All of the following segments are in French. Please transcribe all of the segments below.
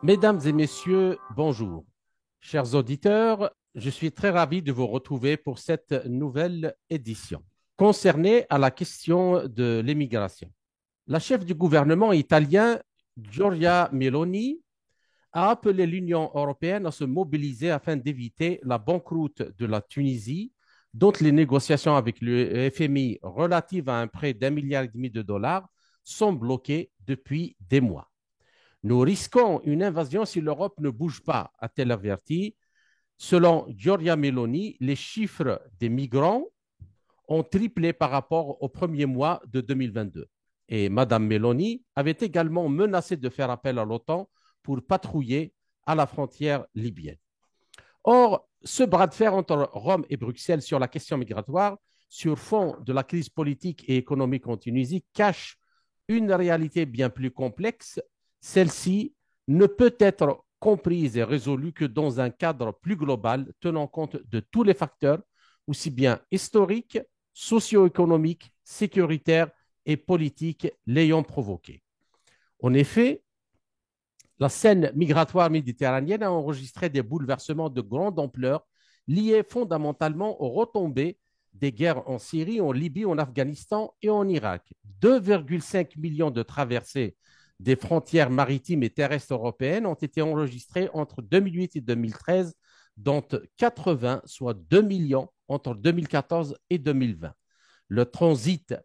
Mesdames et messieurs, bonjour. Chers auditeurs, je suis très ravi de vous retrouver pour cette nouvelle édition concernée à la question de l'émigration. La chef du gouvernement italien, Giorgia Meloni, a appelé l'Union européenne à se mobiliser afin d'éviter la banqueroute de la Tunisie, dont les négociations avec le FMI relatives à un prêt d'1,5 milliard de dollars sont bloquées depuis des mois. Nous risquons une invasion si l'Europe ne bouge pas, a-t-elle averti. Selon Giorgia Meloni, les chiffres des migrants ont triplé par rapport au premier mois de 2022. Et Mme Meloni avait également menacé de faire appel à l'OTAN pour patrouiller à la frontière libyenne. Or, ce bras de fer entre Rome et Bruxelles sur la question migratoire, sur fond de la crise politique et économique en Tunisie, cache une réalité bien plus complexe. Celle-ci ne peut être comprise et résolue que dans un cadre plus global tenant compte de tous les facteurs, aussi bien historiques, socio-économiques, sécuritaires et politiques l'ayant provoqué. En effet, la scène migratoire méditerranéenne a enregistré des bouleversements de grande ampleur liés fondamentalement aux retombées des guerres en Syrie, en Libye, en Afghanistan et en Irak. 2,5 millions de traversées des frontières maritimes et terrestres européennes ont été enregistrées entre 2008 et 2013, dont 80, soit 2 millions, entre 2014 et 2020. Le transit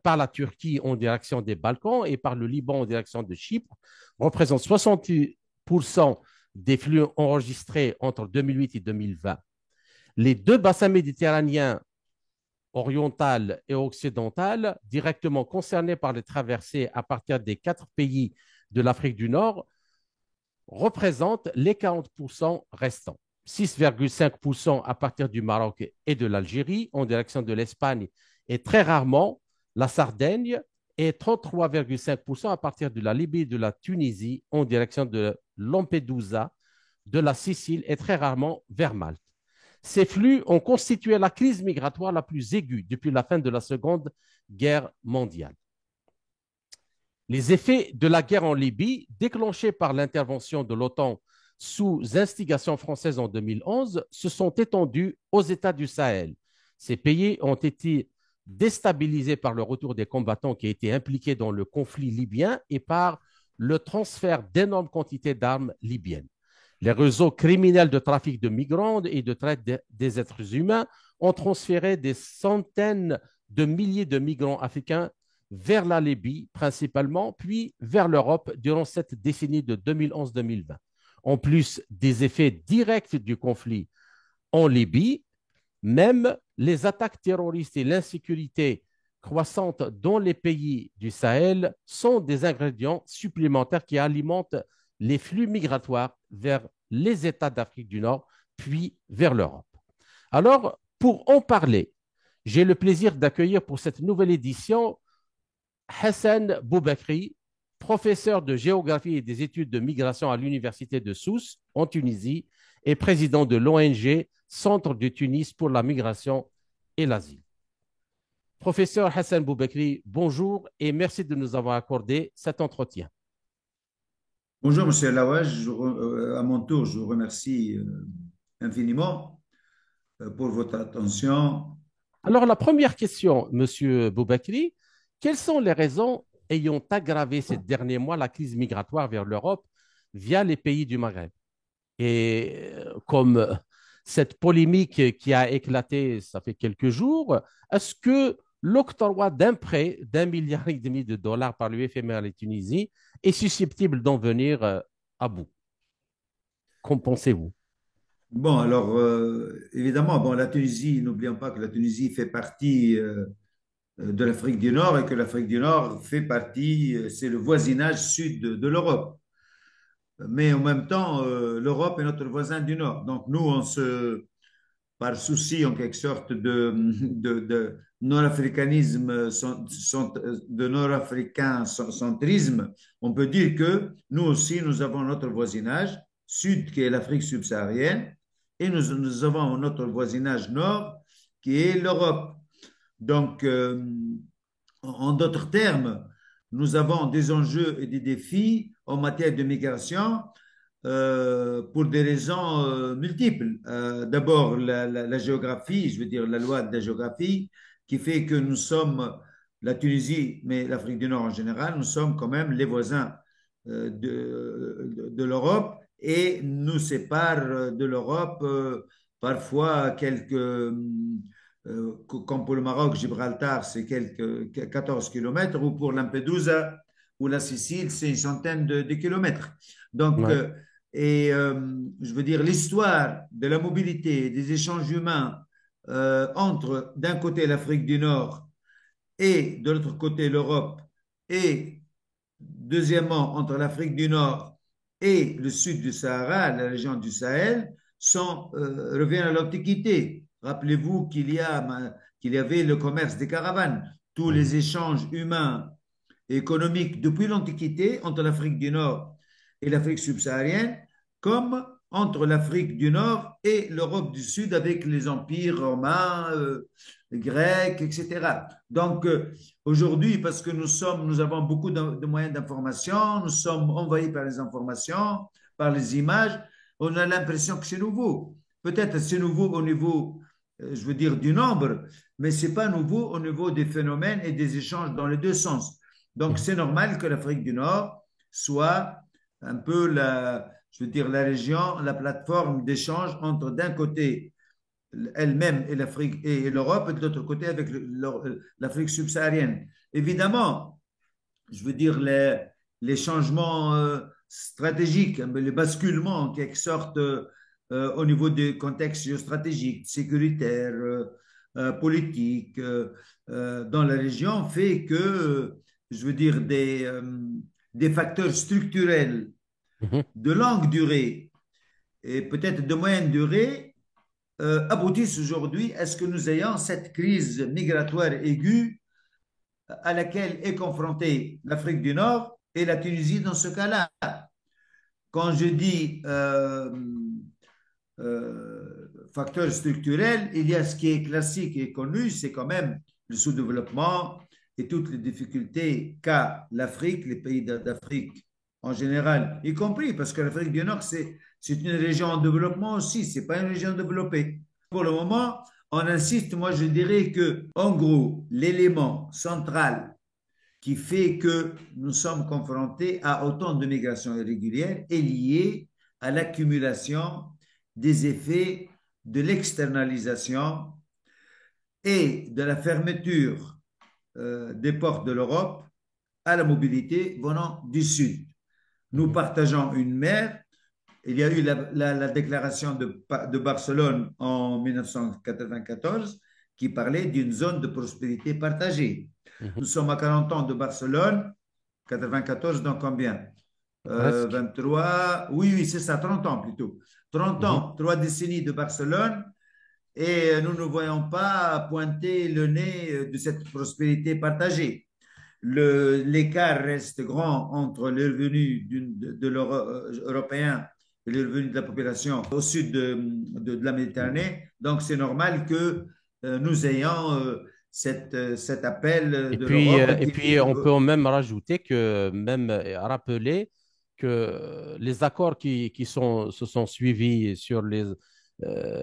par la Turquie en direction des Balkans et par le Liban en direction de Chypre représente 68% des flux enregistrés entre 2008 et 2020. Les deux bassins méditerranéens oriental et occidental, directement concernés par les traversées à partir des 4 pays de l'Afrique du Nord, représentent les 40% restants. 6,5% à partir du Maroc et de l'Algérie en direction de l'Espagne et très rarement la Sardaigne et 33,5% à partir de la Libye et de la Tunisie en direction de Lampedusa, de la Sicile et très rarement vers Malte. Ces flux ont constitué la crise migratoire la plus aiguë depuis la fin de la Seconde Guerre mondiale. Les effets de la guerre en Libye, déclenchés par l'intervention de l'OTAN sous instigation française en 2011, se sont étendus aux États du Sahel. Ces pays ont été déstabilisés par le retour des combattants qui étaient impliqués dans le conflit libyen et par le transfert d'énormes quantités d'armes libyennes. Les réseaux criminels de trafic de migrants et de traite des êtres humains ont transféré des centaines de milliers de migrants africains vers la Libye principalement, puis vers l'Europe durant cette décennie de 2011-2020. En plus des effets directs du conflit en Libye, même les attaques terroristes et l'insécurité croissante dans les pays du Sahel sont des ingrédients supplémentaires qui alimentent les flux migratoires vers les États d'Afrique du Nord, puis vers l'Europe. Alors, pour en parler, j'ai le plaisir d'accueillir pour cette nouvelle édition Hassan Boubakri, professeur de géographie et des études de migration à l'université de Sousse, en Tunisie, et président de l'ONG Centre de Tunis pour la migration et l'asile. Professeur Hassan Boubakri, bonjour et merci de nous avoir accordé cet entretien. Bonjour, Monsieur Lawage. À mon tour, je vous remercie infiniment pour votre attention. Alors, la première question, Monsieur Boubakri, quelles sont les raisons ayant aggravé ces derniers mois la crise migratoire vers l'Europe via les pays du Maghreb? Et comme cette polémique qui a éclaté, ça fait quelques jours, est-ce que l'octroi d'un prêt d'1,5 milliard de dollars par l'UFM à la Tunisie est susceptible d'en venir à bout? Qu'en pensez-vous? Bon, alors, évidemment, bon, la Tunisie, n'oublions pas que la Tunisie fait partie de l'Afrique du Nord et que l'Afrique du Nord fait partie, c'est le voisinage sud de l'Europe. Mais en même temps, l'Europe est notre voisin du Nord. Donc, nous, par souci en quelque sorte de nord-africanisme, de nord-africain centrisme, on peut dire que nous aussi, nous avons notre voisinage sud qui est l'Afrique subsaharienne et nous avons notre voisinage nord qui est l'Europe. Donc, en d'autres termes, nous avons des enjeux et des défis en matière de migration pour des raisons multiples. D'abord, la géographie, je veux dire la loi de la géographie, qui fait que nous sommes, la Tunisie, mais l'Afrique du Nord en général, nous sommes quand même les voisins de l'Europe et nous sépare de l'Europe parfois quelques, comme pour le Maroc, Gibraltar, c'est quelques 14 kilomètres, ou pour Lampedusa ou la Sicile, c'est une centaine de kilomètres. Donc, Ouais. je veux dire, l'histoire de la mobilité, des échanges humains entre d'un côté l'Afrique du Nord et de l'autre côté l'Europe, et deuxièmement entre l'Afrique du Nord et le sud du Sahara, la région du Sahel, reviennent à l'Antiquité. Rappelez-vous qu'il y avait le commerce des caravanes, tous Mhm. les échanges humains et économiques depuis l'Antiquité entre l'Afrique du Nord et l'Afrique subsaharienne, comme entre l'Afrique du Nord et l'Europe du Sud avec les empires romains, grecs, etc. Donc, aujourd'hui, parce que nous avons beaucoup de moyens d'information, nous sommes envahis par les informations, par les images, on a l'impression que c'est nouveau. Peut-être c'est nouveau au niveau, je veux dire, du nombre, mais ce n'est pas nouveau au niveau des phénomènes et des échanges dans les deux sens. Donc, Mhm. c'est normal que l'Afrique du Nord soit un peu je veux dire, la région, la plateforme d'échange entre d'un côté elle-même et l'Afrique et l'Europe, et de l'autre côté avec l'Afrique subsaharienne. Évidemment, je veux dire, les changements stratégiques, les basculements en quelque sorte au niveau du contexte géostratégique, sécuritaire, politique dans la région fait que, je veux dire, des facteurs structurels Mhm. de longue durée et peut-être de moyenne durée aboutissent aujourd'hui à ce que nous ayons cette crise migratoire aiguë à laquelle est confrontée l'Afrique du Nord et la Tunisie dans ce cas-là. Quand je dis facteurs structurels, il y a ce qui est classique et connu, c'est quand même le sous-développement et toutes les difficultés qu'a l'Afrique, les pays d'Afrique en général, y compris parce que l'Afrique du Nord, c'est une région en développement aussi, c'est pas une région développée. Pour le moment, on insiste, moi je dirais que, en gros, l'élément central qui fait que nous sommes confrontés à autant de migrations irrégulières est lié à l'accumulation des effets de l'externalisation et de la fermeture des portes de l'Europe à la mobilité venant du Sud. Nous Mhm. partageons une mer. Il y a eu la déclaration de Barcelone en 1994 qui parlait d'une zone de prospérité partagée. Mhm. Nous sommes à 40 ans de Barcelone, 94 dans combien Presque. 23, oui, oui, c'est ça, 30 ans plutôt. 30 Mhm. ans, 3 décennies de Barcelone, et nous ne voyons pas pointer le nez de cette prospérité partagée. L'écart reste grand entre les revenus de l'Européen et les revenus de la population au sud de la Méditerranée. Donc, c'est normal que nous ayons cet appel de l'Europe Et qui puis, dit on peut même rajouter que, même rappeler que les accords se sont suivis sur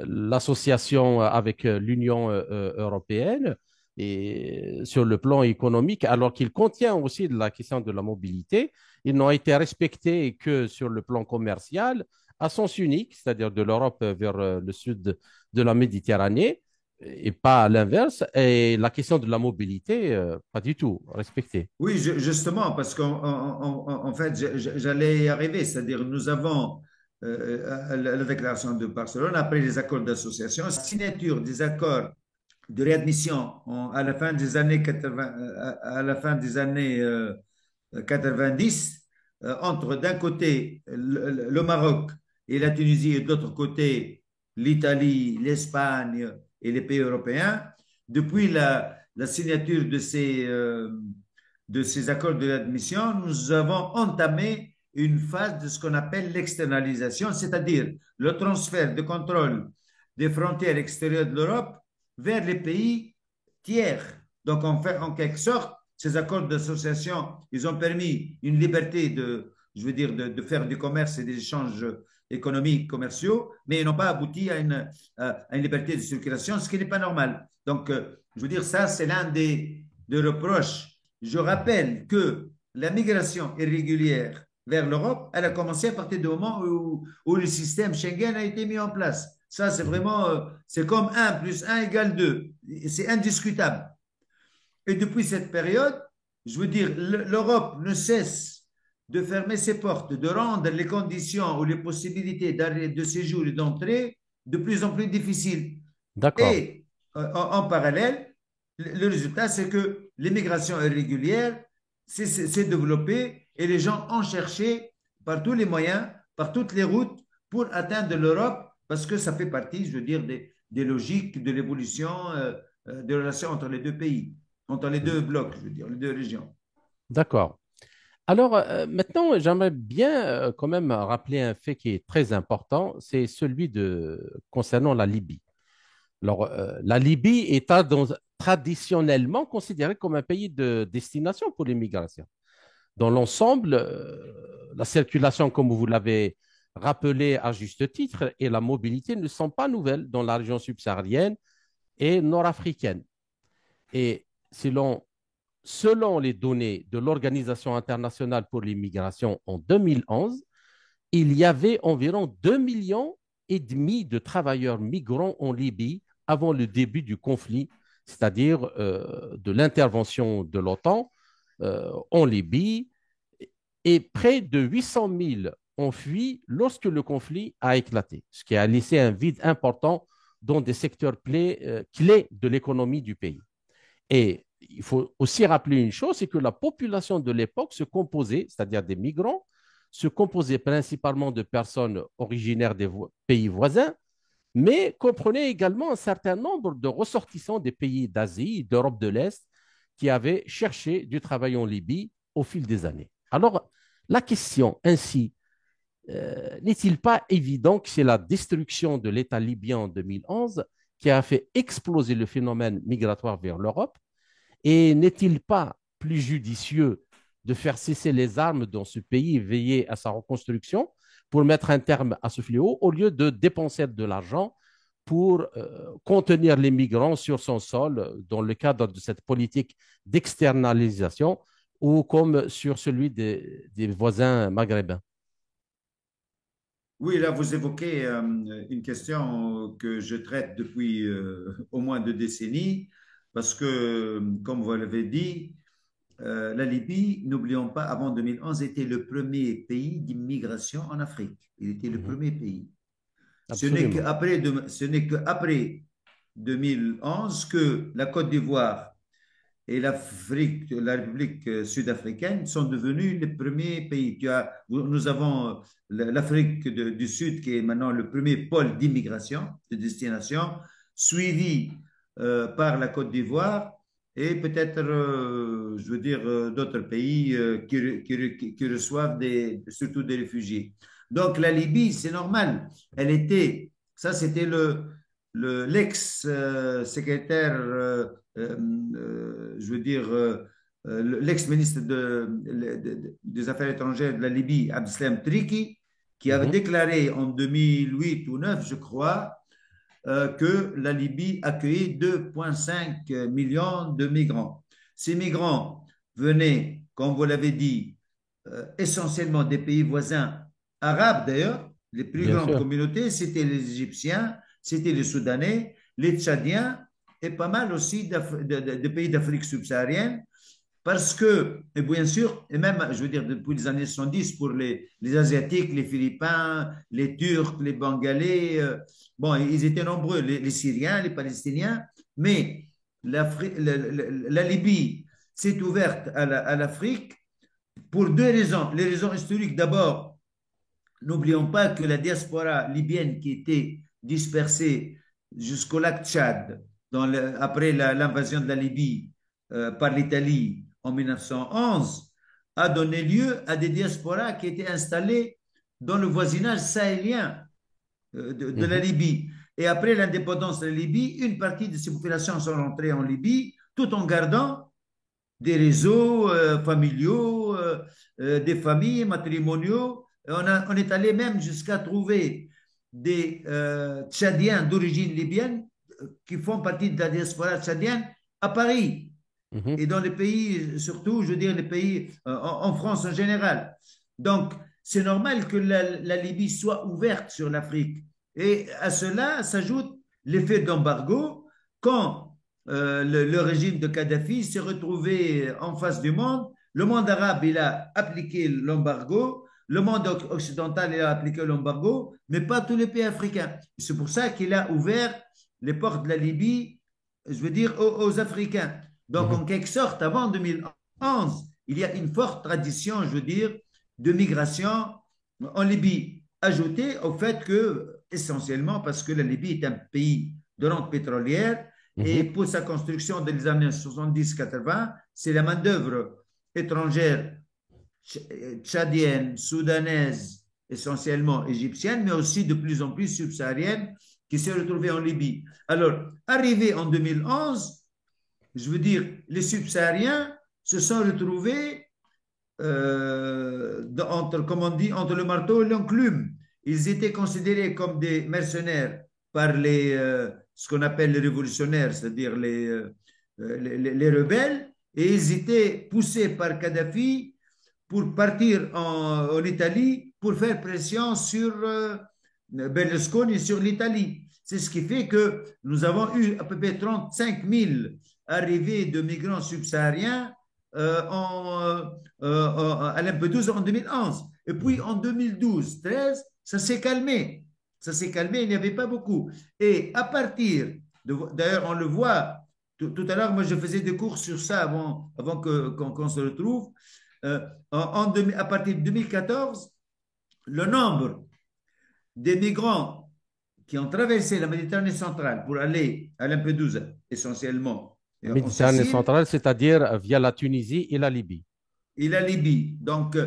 l'association avec l'Union européenne et sur le plan économique, alors qu'il contient aussi de la question de la mobilité, ils n'ont été respectés que sur le plan commercial à sens unique, c'est-à-dire de l'Europe vers le sud de la Méditerranée et pas à l'inverse. Et la question de la mobilité, pas du tout respectée. oui, justement, parce qu'en fait, j'allais y arriver, c'est-à-dire nous avons la déclaration de Barcelone, après les accords d'association, la signature des accords de réadmission à la fin des années 80, à la fin des années 90, entre d'un côté le Maroc et la Tunisie et de l'autre côté l'Italie, l'Espagne et les pays européens. Depuis la signature de ces accords de réadmission, nous avons entamé une phase de ce qu'on appelle l'externalisation, c'est-à-dire le transfert de contrôle des frontières extérieures de l'Europe vers les pays tiers. Donc, on fait en quelque sorte ces accords d'association, ils ont permis une liberté je veux dire, de faire du commerce et des échanges économiques, commerciaux, mais ils n'ont pas abouti à une liberté de circulation, ce qui n'est pas normal. Donc, je veux dire, ça, c'est l'un des reproches. Je rappelle que la migration irrégulière vers l'Europe, elle a commencé à partir du moment où le système Schengen a été mis en place. Ça, c'est Mhm. vraiment, c'est comme 1 plus 1 égale 2. C'est indiscutable. Et depuis cette période, je veux dire, l'Europe ne cesse de fermer ses portes, de rendre les conditions ou les possibilités d'arrêt de séjour et d'entrée de plus en plus difficiles. D'accord. Et en parallèle, le résultat, c'est que l'immigration irrégulière s'est développée et les gens ont cherché par tous les moyens, par toutes les routes pour atteindre l'Europe parce que ça fait partie, je veux dire, des logiques de l'évolution des relations entre les deux pays, entre les deux blocs, je veux dire, les deux régions. D'accord. Alors, maintenant, j'aimerais bien quand même rappeler un fait qui est très important, c'est celui concernant la Libye. Alors, la Libye est traditionnellement considérée comme un pays de destination pour l'immigration. Dans l'ensemble, la circulation, comme vous l'avez rappelé à juste titre, et la mobilité ne sont pas nouvelles dans la région subsaharienne et nord-africaine. Et selon les données de l'Organisation internationale pour l'immigration en 2011, il y avait environ 2,5 millions de travailleurs migrants en Libye avant le début du conflit, c'est-à-dire de l'intervention de l'OTAN en Libye, et près de 800 000 ont fui lorsque le conflit a éclaté, ce qui a laissé un vide important dans des secteurs clés de l'économie du pays. Et il faut aussi rappeler une chose, c'est que la population de l'époque se composait, c'est-à-dire des migrants, se composait principalement de personnes originaires des pays voisins, mais comprenait également un certain nombre de ressortissants des pays d'Asie, d'Europe de l'Est, qui avaient cherché du travail en Libye au fil des années. Alors, la question ainsi, n'est-il pas évident que c'est la destruction de l'État libyen en 2011 qui a fait exploser le phénomène migratoire vers l'Europe? Et n'est-il pas plus judicieux de faire cesser les armes dans ce pays et veiller à sa reconstruction pour mettre un terme à ce fléau au lieu de dépenser de l'argent pour contenir les migrants sur son sol dans le cadre de cette politique d'externalisation ou comme sur celui des voisins maghrébins? Oui, là, vous évoquez une question que je traite depuis au moins 2 décennies, parce que, comme vous l'avez dit, la Libye, n'oublions pas, avant 2011, était le premier pays d'immigration en Afrique. Il était le Mhm. premier pays. Absolument. Ce n'est qu'après 2011 que la Côte d'Ivoire et la République sud-africaine sont devenus les premiers pays. Nous avons l'Afrique du Sud qui est maintenant le premier pôle d'immigration, de destination, suivi par la Côte d'Ivoire et peut-être, je veux dire, d'autres pays qui reçoivent surtout des réfugiés. Donc la Libye, c'est normal. Ça c'était l'ex-secrétaire je veux dire, l'ex-ministre des Affaires étrangères de la Libye, Abdeslam Triki, qui avait Mhm. déclaré en 2008 ou 2009, je crois, que la Libye accueillait 2,5 millions de migrants. Ces migrants venaient, comme vous l'avez dit, essentiellement des pays voisins arabes d'ailleurs. Les plus Bien grandes sûr. communautés, c'était les Égyptiens, c'était les Soudanais, les Tchadiens et pas mal aussi de pays d'Afrique subsaharienne. Parce que, et bien sûr, et même, je veux dire, depuis les années 70, pour les Asiatiques, les Philippins, les Turcs, les Bengalais, bon, ils étaient nombreux, les Syriens, les Palestiniens, mais la Libye s'est ouverte à l'Afrique pour 2 raisons. Les raisons historiques, d'abord, n'oublions pas que la diaspora libyenne qui était dispersée jusqu'au lac Tchad après l'invasion de la Libye par l'Italie en 1911 a donné lieu à des diasporas qui étaient installées dans le voisinage sahélien de la Mhm. Libye. Et après l'indépendance de la Libye, une partie de ces populations sont rentrées en Libye tout en gardant des réseaux familiaux, des familles, matrimoniaux. On est allé même jusqu'à trouver des Tchadiens d'origine libyenne qui font partie de la diaspora tchadienne à Paris Mhm, et dans les pays, surtout, je veux dire, les pays en France en général. Donc, c'est normal que la Libye soit ouverte sur l'Afrique. Et à cela s'ajoute l'effet d'embargo quand le régime de Kadhafi s'est retrouvé en face du monde. Le monde arabe, il a appliqué l'embargo. Le monde occidental, il a appliqué l'embargo, mais pas tous les pays africains. C'est pour ça qu'il a ouvert les portes de la Libye, je veux dire, aux Africains. Donc, mhm. en quelque sorte, avant 2011, il y a une forte tradition, je veux dire, de migration en Libye, ajoutée au fait que, essentiellement, parce que la Libye est un pays de rente pétrolière et Mhm. pour sa construction dans les années 70-80, c'est la main-d'œuvre étrangère tchadienne, soudanaise, essentiellement égyptienne, mais aussi de plus en plus subsaharienne qui s'est retrouvée en Libye. Alors, arrivé en 2011, je veux dire, les subsahariens se sont retrouvés entre, comme on dit, entre le marteau et l'enclume. Ils étaient considérés comme des mercenaires par ce qu'on appelle les révolutionnaires, c'est-à-dire les rebelles, et ils étaient poussés par Kadhafi pour partir en Italie pour faire pression sur Berlusconi et sur l'Italie. C'est ce qui fait que nous avons eu à peu près 35 000 arrivées de migrants subsahariens à Lampedusa en 2011. Et puis en 2012-13, ça s'est calmé. Ça s'est calmé, il n'y avait pas beaucoup. Et à partir, d'ailleurs, on le voit, tout à l'heure, moi je faisais des cours sur ça avant qu'on se retrouve. À partir de 2014, le nombre des migrants qui ont traversé la Méditerranée centrale pour aller à Lampedusa, essentiellement, et en Méditerranée Sicile, centrale, c'est-à-dire via la Tunisie et la Libye. et la Libye. Donc,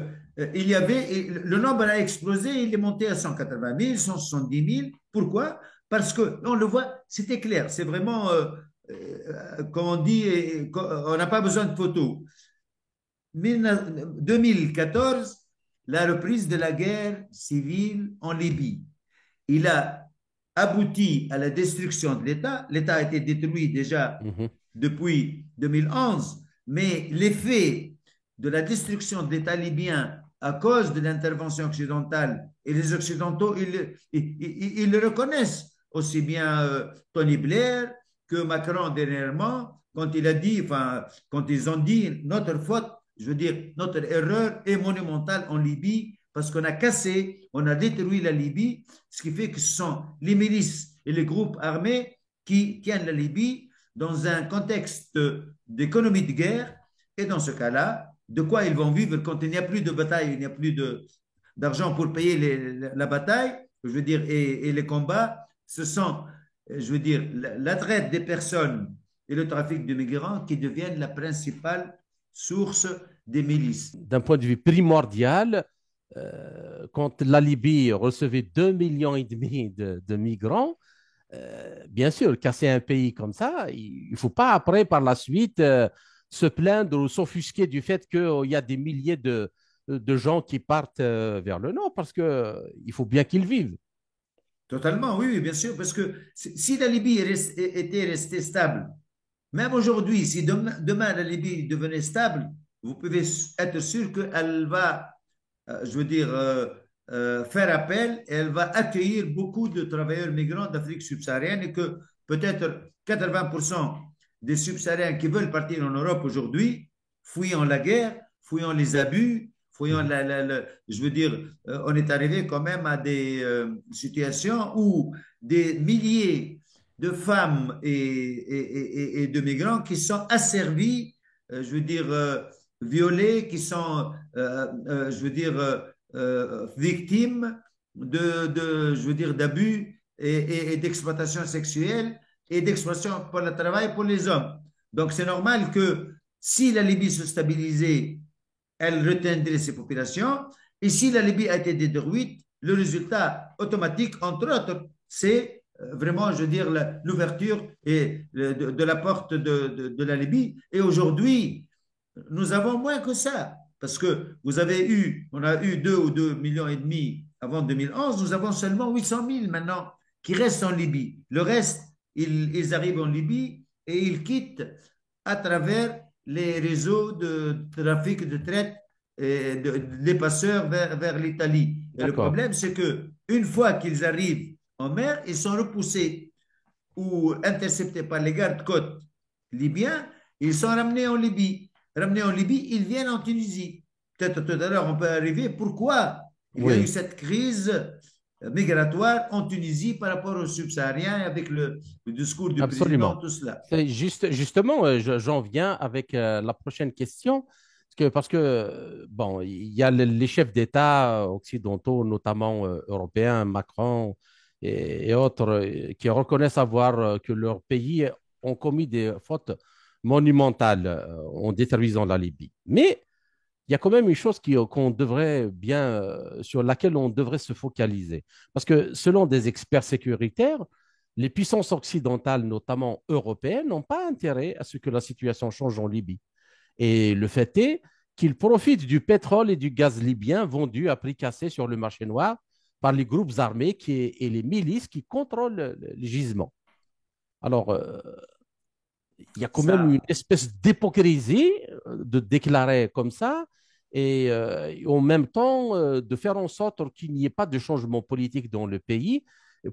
il y avait, le nombre a explosé, il est monté à 180 000, 170 000. Pourquoi? Parce que, on le voit, c'était clair, c'est vraiment, comme on dit, on n'a pas besoin de photos. 2014, la reprise de la guerre civile en Libye. Il a abouti à la destruction de l'État. L'État a été détruit déjà Mhm. depuis 2011, mais l'effet de la destruction de l'État libyen à cause de l'intervention occidentale, et les Occidentaux, ils le reconnaissent, aussi bien Tony Blair que Macron dernièrement, quand il a dit, enfin, quand ils ont dit notre faute, je veux dire, notre erreur est monumentale en Libye parce qu'on a cassé, on a détruit la Libye, ce qui fait que ce sont les milices et les groupes armés qui tiennent la Libye dans un contexte d'économie de guerre. Et dans ce cas-là, de quoi ils vont vivre quand il n'y a plus de bataille, il n'y a plus d'argent pour payer la bataille, je veux dire, et les combats, ce sont, je veux dire, la traite des personnes et le trafic de migrants qui deviennent la principale source des milices. D'un point de vue primordial, quand la Libye recevait 2,5 millions de migrants, bien sûr, casser un pays comme ça, il ne faut pas après, par la suite, se plaindre ou s'offusquer du fait qu'il y a des milliers de gens qui partent vers le nord parce qu'il faut bien qu'ils vivent. Totalement, oui, oui, bien sûr, parce que si la Libye était restée stable, même aujourd'hui, si demain la Libye devenait stable, vous pouvez être sûr qu'elle va, je veux dire, faire appel et elle va accueillir beaucoup de travailleurs migrants d'Afrique subsaharienne et que peut-être 80% des subsahariens qui veulent partir en Europe aujourd'hui, fuyant la guerre, fuyant les abus, fuyant Mhm. je veux dire, on est arrivé quand même à des situations où des milliers de femmes et de migrants qui sont asservis, je veux dire, violés, qui sont, je veux dire, victimes je veux dire, d'abus et d'exploitation sexuelle et d'exploitation pour le travail pour les hommes. Donc, c'est normal que si la Libye se stabilisait, elle retiendrait ses populations. Et si la Libye a été détruite, le résultat automatique, entre autres, c'est vraiment, je veux dire, l'ouverture de la porte de la Libye. Et aujourd'hui, nous avons moins que ça. Parce que on a eu 2 ou 2,5 millions avant 2011, nous avons seulement 800 000 maintenant qui restent en Libye. Le reste, ils arrivent en Libye et ils quittent à travers les réseaux de trafic de traite des passeurs vers l'Italie. Et le D'accord. problème, c'est que une fois qu'ils arrivent en mer, ils sont repoussés ou interceptés par les gardes-côtes libyens, ils sont ramenés en Libye. Ramenés en Libye, ils viennent en Tunisie. Peut-être tout à l'heure, on peut arriver. Pourquoi il y a eu Oui, cette crise migratoire en Tunisie par rapport aux subsahariens avec le discours du président, absolument. tout cela. C'est justement, j'en viens avec la prochaine question. Parce que, bon, il y a les chefs d'État occidentaux, notamment européens, Macron et autres, qui reconnaissent avoir que leur pays ont commis des fautes monumentales en détruisant la Libye. Mais il y a quand même une chose qu'on devrait bien, sur laquelle on devrait se focaliser. Parce que selon des experts sécuritaires, les puissances occidentales, notamment européennes, n'ont pas intérêt à ce que la situation change en Libye. Et le fait est qu'ils profitent du pétrole et du gaz libyen vendus à prix cassé sur le marché noir par les groupes armés et les milices qui contrôlent les gisements. Alors, il y a quand même une Ça, espèce d'hypocrisie de déclarer comme ça et en même temps de faire en sorte qu'il n'y ait pas de changement politique dans le pays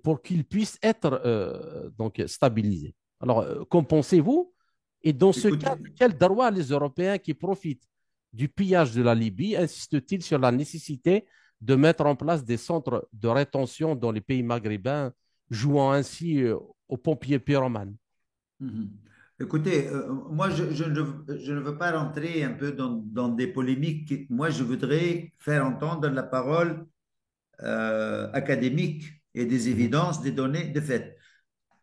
pour qu'il puisse être donc stabilisé. Alors, qu'en pensez-vous? Et dans ce cas, écoutez, quel droit les Européens qui profitent du pillage de la Libye insistent-ils sur la nécessité de mettre en place des centres de rétention dans les pays maghrébins, jouant ainsi aux pompiers pyromanes? mhm. Écoutez, moi, je ne veux pas rentrer un peu dans des polémiques. Moi, je voudrais faire entendre la parole académique et des Mhm, évidences, des données, des faits.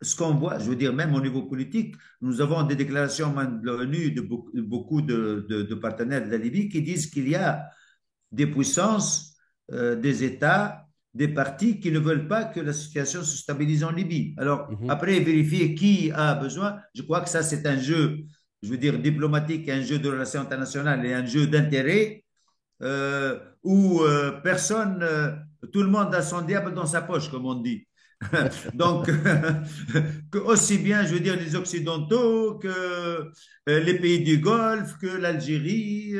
Ce qu'on voit, je veux dire, même au niveau politique, nous avons des déclarations même de l'ONU, de beaucoup de partenaires de la Libye qui disent qu'il y a des puissances, des États, des partis qui ne veulent pas que la situation se stabilise en Libye. Alors, mhm. après, vérifier qui a besoin, je crois que ça, c'est un jeu, je veux dire, diplomatique, un jeu de relations internationales et un jeu d'intérêt où personne, tout le monde a son diable dans sa poche, comme on dit. Donc, que aussi bien, je veux dire, les Occidentaux que les pays du Golfe, que l'Algérie,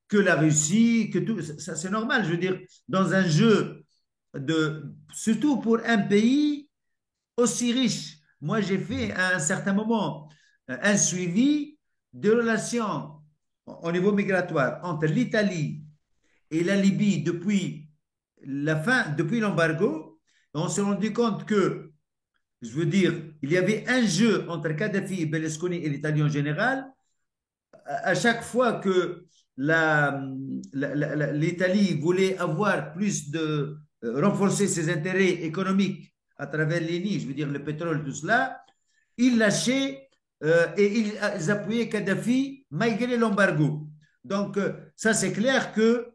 que la Russie, que tout. Ça, c'est normal, je veux dire, dans un jeu surtout pour un pays aussi riche. Moi, j'ai fait Mhm. à un certain moment un suivi de relations au niveau migratoire entre l'Italie et la Libye depuis l'embargo. On s'est rendu compte que, je veux dire, il y avait un jeu entre Kadhafi, Berlusconi et l'Italie en général. À chaque fois que l'Italie voulait avoir plus de renforcer ses intérêts économiques à travers l'ENI, je veux dire le pétrole, tout cela, ils lâchaient et ils appuyaient Kadhafi malgré l'embargo. Donc, ça, c'est clair que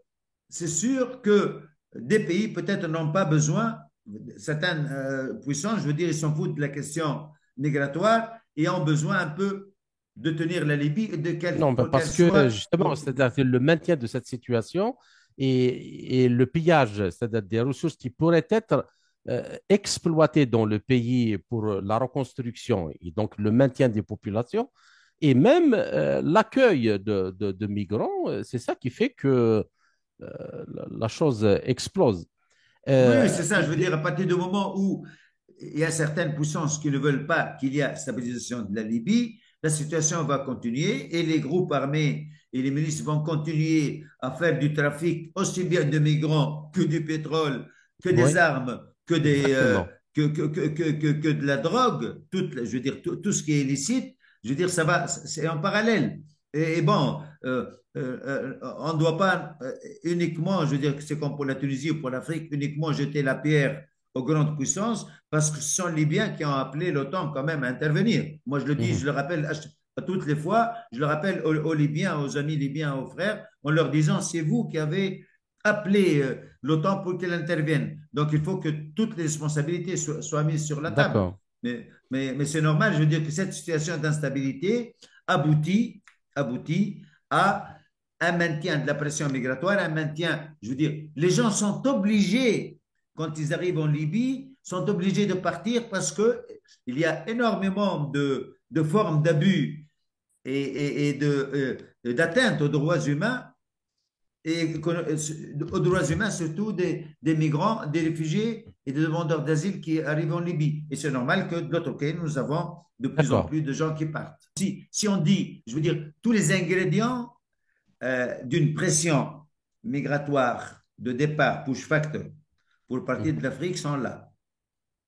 c'est sûr que des pays peut-être n'ont pas besoin, certaines puissances, je veux dire, ils s'en foutent de la question migratoire et ont besoin un peu de tenir la Libye et de Non, bah, qu'elle parce que soit. justement, c'est-à-dire que le maintien de cette situation et le pillage, c'est-à-dire des ressources qui pourraient être exploitées dans le pays pour la reconstruction et donc le maintien des populations et même l'accueil de migrants, c'est ça qui fait que la chose explose. Oui, Euh, c'est ça. Je veux dire, à partir du moment où il y a certaines puissances qui ne veulent pas qu'il y ait stabilisation de la Libye, la situation va continuer et les groupes armés et les milices vont continuer à faire du trafic aussi bien de migrants que du pétrole, que des oui, armes, que, des, exactement. que de la drogue, je veux dire, tout ce qui est illicite. Je veux dire, ça va, c'est en parallèle. Et bon, on ne doit pas uniquement, je veux dire que c'est comme pour la Tunisie ou pour l'Afrique, uniquement jeter la pierre aux grandes puissances parce que ce sont les Libyens qui ont appelé l'OTAN quand même à intervenir. Moi, je le dis, Mhm. je le rappelle à toutes les fois, je le rappelle aux Libyens, aux amis libyens, aux frères, en leur disant, c'est vous qui avez appelé l'OTAN pour qu'elle intervienne. Donc, il faut que toutes les responsabilités soient mises sur la table. D'accord. Mais c'est normal, je veux dire que cette situation d'instabilité aboutit à un maintien de la pression migratoire, un maintien, je veux dire, les gens sont obligés, quand ils arrivent en Libye, sont obligés de partir parce qu'il y a énormément de formes d'abus et d'atteinte aux droits humains et aux droits humains, surtout des migrants, des réfugiés et des demandeurs d'asile qui arrivent en Libye. Et c'est normal que de l'autre côté, nous avons de plus en D'accord. plus de gens qui partent. Si on dit, je veux dire, tous les ingrédients d'une pression migratoire de départ, push factor, pour partir de Mhm. l'Afrique sont là.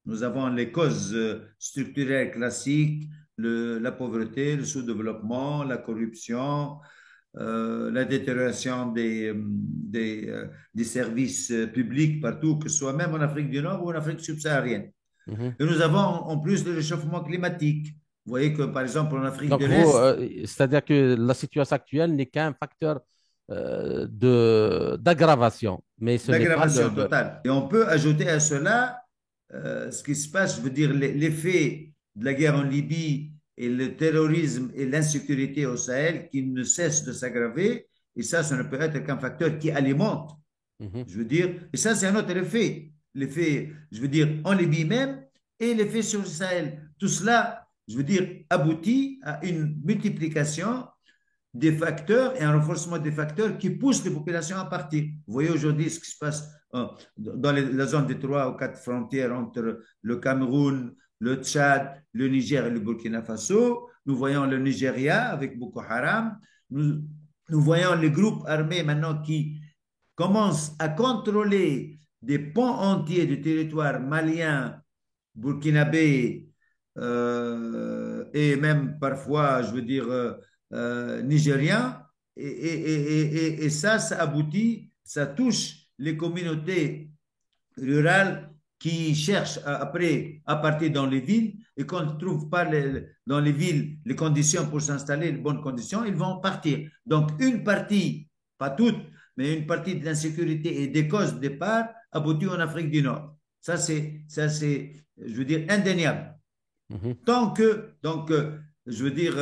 Nous avons les causes structurelles classiques, la pauvreté, le sous-développement, la corruption, la détérioration des services publics partout, que ce soit même en Afrique du Nord ou en Afrique subsaharienne. Mhm. Et nous avons en plus le réchauffement climatique. Vous voyez que, par exemple, en Afrique de Donc, vous, l'Est, c'est-à-dire que la situation actuelle n'est qu'un facteur d'aggravation, mais ce n'est pas d'aggravation totale. Et on peut ajouter à cela ce qui se passe, je veux dire, l'effet de la guerre en Libye et le terrorisme et l'insécurité au Sahel qui ne cessent de s'aggraver. Et ça ne peut être qu'un facteur qui alimente, Mhm. je veux dire. Et ça, c'est un autre effet. L'effet, je veux dire, en Libye même et l'effet sur le Sahel. Tout cela, je veux dire, aboutit à une multiplication des facteurs et un renforcement des facteurs qui poussent les populations à partir. Vous voyez aujourd'hui ce qui se passe dans la zone des 3 ou 4 frontières entre le Cameroun, le Tchad, le Niger et le Burkina Faso. Nous voyons le Nigeria avec Boko Haram. Nous voyons les groupes armés maintenant qui commencent à contrôler des pans entiers du territoire malien, burkinabé et même parfois, je veux dire, nigérien. Et ça aboutit, ça touche les communautés rurales qui cherchent après à partir dans les villes et qu'on ne trouve pas dans les villes les conditions pour s'installer, les bonnes conditions, ils vont partir. Donc une partie, pas toute, mais une partie de l'insécurité et des causes de départ aboutit en Afrique du Nord. Ça c'est, je veux dire, indéniable. Mhm. Tant que, donc, je veux dire,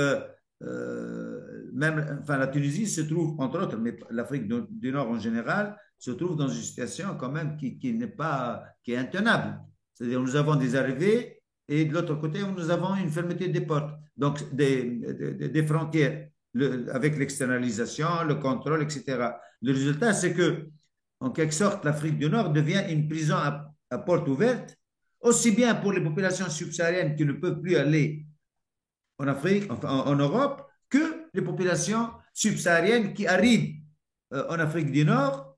même, enfin, la Tunisie se trouve, entre autres, mais l'Afrique du Nord en général, se trouve dans une situation quand même qui n'est pas, qui est intenable. C'est-à-dire, nous avons des arrivées et de l'autre côté, nous avons une fermeté des portes, donc des frontières, avec l'externalisation, le contrôle, etc. Le résultat, c'est que, en quelque sorte, l'Afrique du Nord devient une prison à porte ouverte aussi bien pour les populations subsahariennes qui ne peuvent plus aller en Afrique, enfin en Europe, que les populations subsahariennes qui arrivent en Afrique du Nord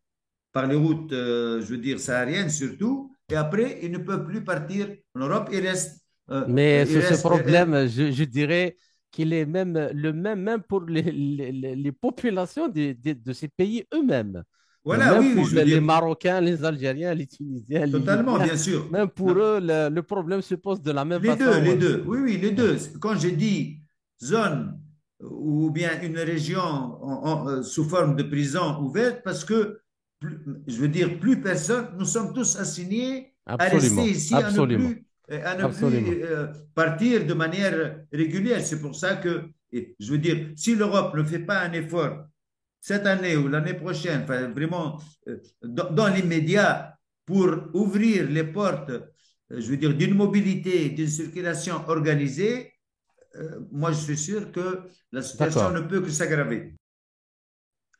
par les routes, je veux dire, sahariennes surtout, et après, ils ne peuvent plus partir en Europe, ils restent. Mais Ils ce restent problème, je dirais qu'il est même le même, même pour les populations de ces pays eux-mêmes. voilà, Même oui, oui, pour je veux les dire, Marocains, les Algériens, les Tunisiens, les totalement, Libyens, bien sûr. même pour Non, eux, le problème se pose de la même les façon. deux, oui, oui, les Ouais. deux. Quand j'ai dit zone ou bien une région sous forme de prison ouverte, parce que, je veux dire, plus personne, nous sommes tous assignés à rester Absolument, ici, absolument, à ne absolument. plus partir de manière régulière. C'est pour ça que, je veux dire, si l'Europe ne fait pas un effort cette année ou l'année prochaine, enfin, vraiment dans l'immédiat, pour ouvrir les portes, je veux dire, d'une mobilité, d'une circulation organisée, moi je suis sûr que la situation D'accord. ne peut que s'aggraver.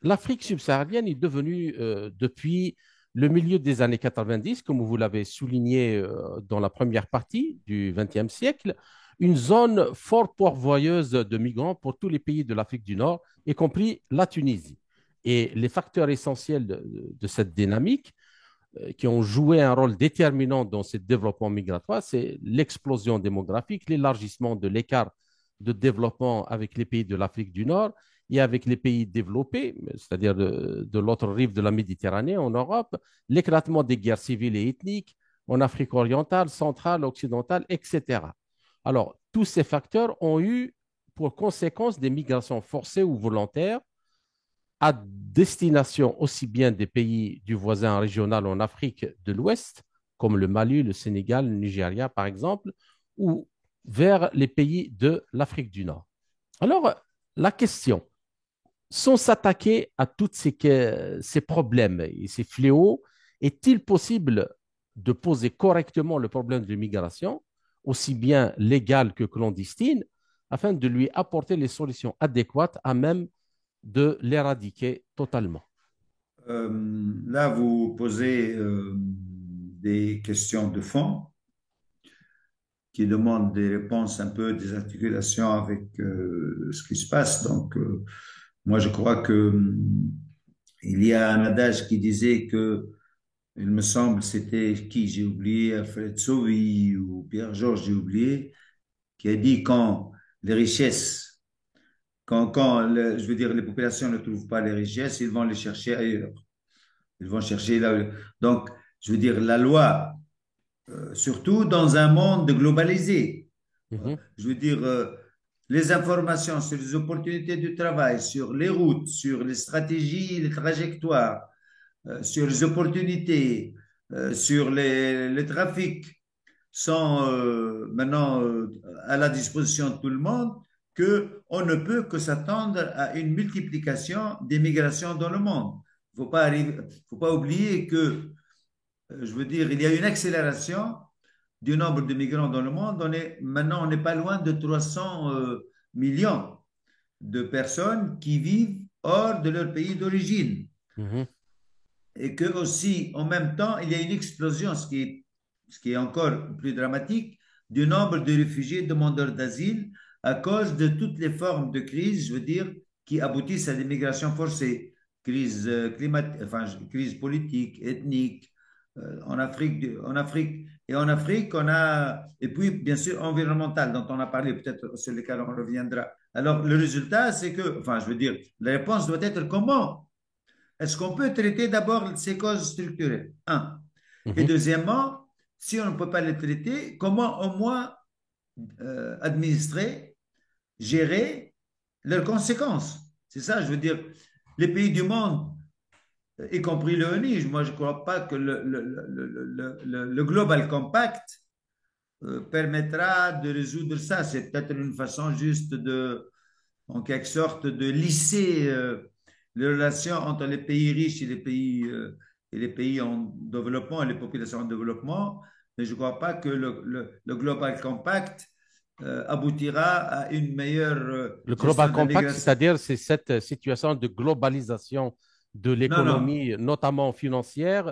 L'Afrique subsaharienne est devenue, depuis le milieu des années 90, comme vous l'avez souligné dans la première partie du XXe siècle, une zone fort pourvoyeuse de migrants pour tous les pays de l'Afrique du Nord, y compris la Tunisie. Et les facteurs essentiels de cette dynamique, qui ont joué un rôle déterminant dans ce développement migratoire, c'est l'explosion démographique, l'élargissement de l'écart de développement avec les pays de l'Afrique du Nord et avec les pays développés, c'est-à-dire de l'autre rive de la Méditerranée, en Europe, l'éclatement des guerres civiles et ethniques en Afrique orientale, centrale, occidentale, etc. Alors, tous ces facteurs ont eu pour conséquence des migrations forcées ou volontaires à destination aussi bien des pays du voisin régional en Afrique de l'Ouest, comme le Mali, le Sénégal, le Nigeria par exemple, ou vers les pays de l'Afrique du Nord. Alors, la question, Sans s'attaquer à tous ces problèmes et ces fléaux, est-il possible de poser correctement le problème de l'immigration, aussi bien légale que clandestine, afin de lui apporter les solutions adéquates à même de l'éradiquer totalement? Là, vous posez des questions de fond qui demandent des réponses un peu, des articulations avec ce qui se passe. Donc, moi, je crois que il y a un adage qui disait que, il me semble, c'était qui, j'ai oublié, Alfred Sauvy ou Pierre-Georges, j'ai oublié, qui a dit quand les richesses, je veux dire, les populations ne trouvent pas les richesses, ils vont les chercher ailleurs. Ils vont chercher là. Donc, je veux dire, la loi, surtout dans un monde globalisé, Mhm, je veux dire, les informations sur les opportunités du travail, sur les routes, sur les stratégies, les trajectoires, sur les opportunités, sur les trafics, sont maintenant à la disposition de tout le monde, qu'on ne peut que s'attendre à une multiplication des migrations dans le monde. Faut pas oublier que, je veux dire, il y a une accélération du nombre de migrants dans le monde. Maintenant, on n'est pas loin de 300 millions de personnes qui vivent hors de leur pays d'origine. mhm. Et que aussi, en même temps, il y a une explosion, ce qui est encore plus dramatique, du nombre de réfugiés demandeurs d'asile à cause de toutes les formes de crise, je veux dire, qui aboutissent à des migrations forcées, crise climatique, enfin, crise politique, ethnique, en Afrique. Et en Afrique, on a, et puis bien sûr environnementale, dont on a parlé, peut-être sur lesquels on reviendra. Alors, le résultat, c'est que, enfin, je veux dire, la réponse doit être comment est-ce qu'on peut traiter d'abord ces causes structurelles? Un. Et Mhm. deuxièmement, si on ne peut pas les traiter, comment au moins administrer, gérer leurs conséquences? C'est ça, je veux dire, les pays du monde, y compris l'ONU, moi je ne crois pas que le Global Compact permettra de résoudre ça. C'est peut-être une façon juste de, en quelque sorte, de lisser les relations entre les pays riches et les pays en développement et les populations en développement. Mais je ne crois pas que le Global Compact aboutira à une meilleure Le gestion Global de la Compact, migration. c'est-à-dire, c'est cette situation de globalisation de Non, non, l'économie, notamment financière,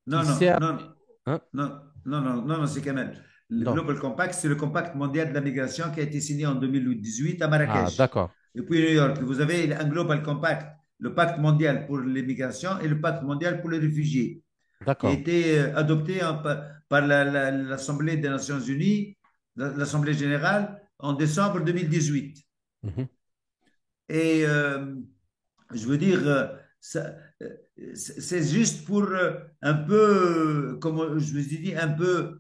qui non, non, sert. non, Hein? non, non, non, non, non, c'est quand même. Le Non. Global Compact, c'est le Compact mondial de la migration qui a été signé en 2018 à Ah, Marrakech. d'accord, Et puis New York, vous avez un Global Compact, le Pacte mondial pour les migrations et le Pacte mondial pour les réfugiés, qui a d'accord. été adopté par l'Assemblée des Nations Unies, l'Assemblée générale, en décembre 2018. Mhm. Et je veux dire, c'est juste pour un peu, comme je vous ai dit, un peu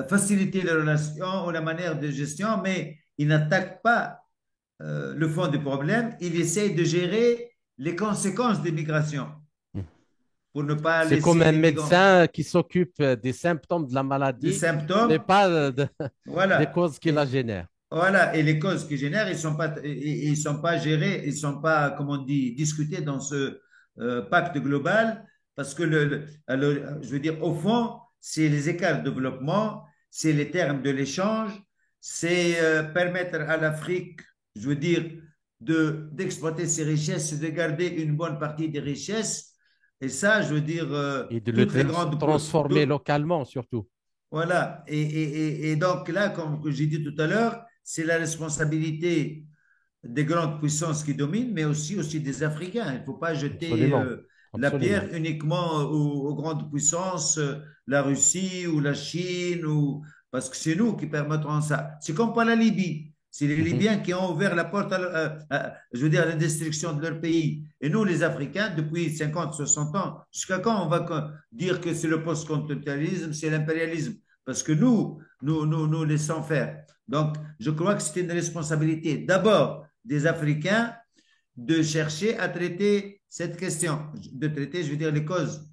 faciliter les relations ou la manière de gestion, mais il n'attaque pas le fond du problème, il essaie de gérer les conséquences des migrations pour ne pas C'est comme laisser un les migrants médecin qui s'occupe des symptômes de la des maladie, mais symptômes. pas des Voilà. causes qui la génèrent. Voilà, et les causes qui génèrent, ils sont pas gérés, ils sont pas, comme on dit, discutés dans ce pacte global, parce que je veux dire, au fond, c'est les écarts de développement, c'est les termes de l'échange, c'est permettre à l'Afrique, je veux dire, d'exploiter ses richesses, de garder une bonne partie des richesses, et ça, je veux dire, Et de le toutes les grandes, transformer localement, surtout. voilà. Et donc là, comme j'ai dit tout à l'heure, c'est la responsabilité des grandes puissances qui dominent, mais aussi des Africains. Il ne faut pas jeter Absolument. la Absolument. pierre uniquement aux grandes puissances, la Russie ou la Chine, parce que c'est nous qui permettrons ça. C'est comme pour la Libye. C'est les Mhm. Libyens qui ont ouvert la porte je veux dire, à la destruction de leur pays. Et nous, les Africains, depuis 50, 60 ans, jusqu'à quand on va dire que c'est le post-colonialisme, c'est l'impérialisme? Parce que nous laissons faire. Donc, je crois que c'est une responsabilité d'abord des Africains de chercher à traiter cette question, de traiter, je veux dire, les causes.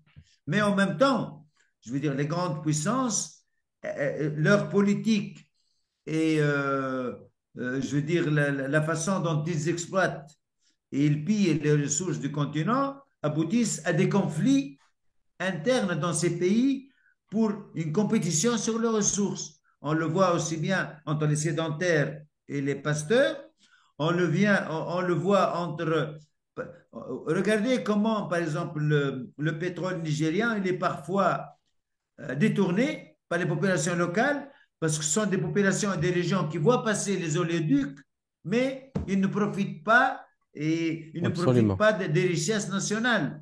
Mais en même temps, je veux dire, les grandes puissances, leur politique et, je veux dire, la façon dont ils exploitent et ils pillent les ressources du continent, aboutissent à des conflits internes dans ces pays pour une compétition sur les ressources. On le voit aussi bien entre les sédentaires et les pasteurs. On le voit entre... Regardez comment, par exemple, le pétrole nigérian, il est parfois détournés par les populations locales parce que ce sont des populations et des régions qui voient passer les oléoducs, mais ils ne profitent pas et ils ne profitent Absolument. pas des richesses nationales.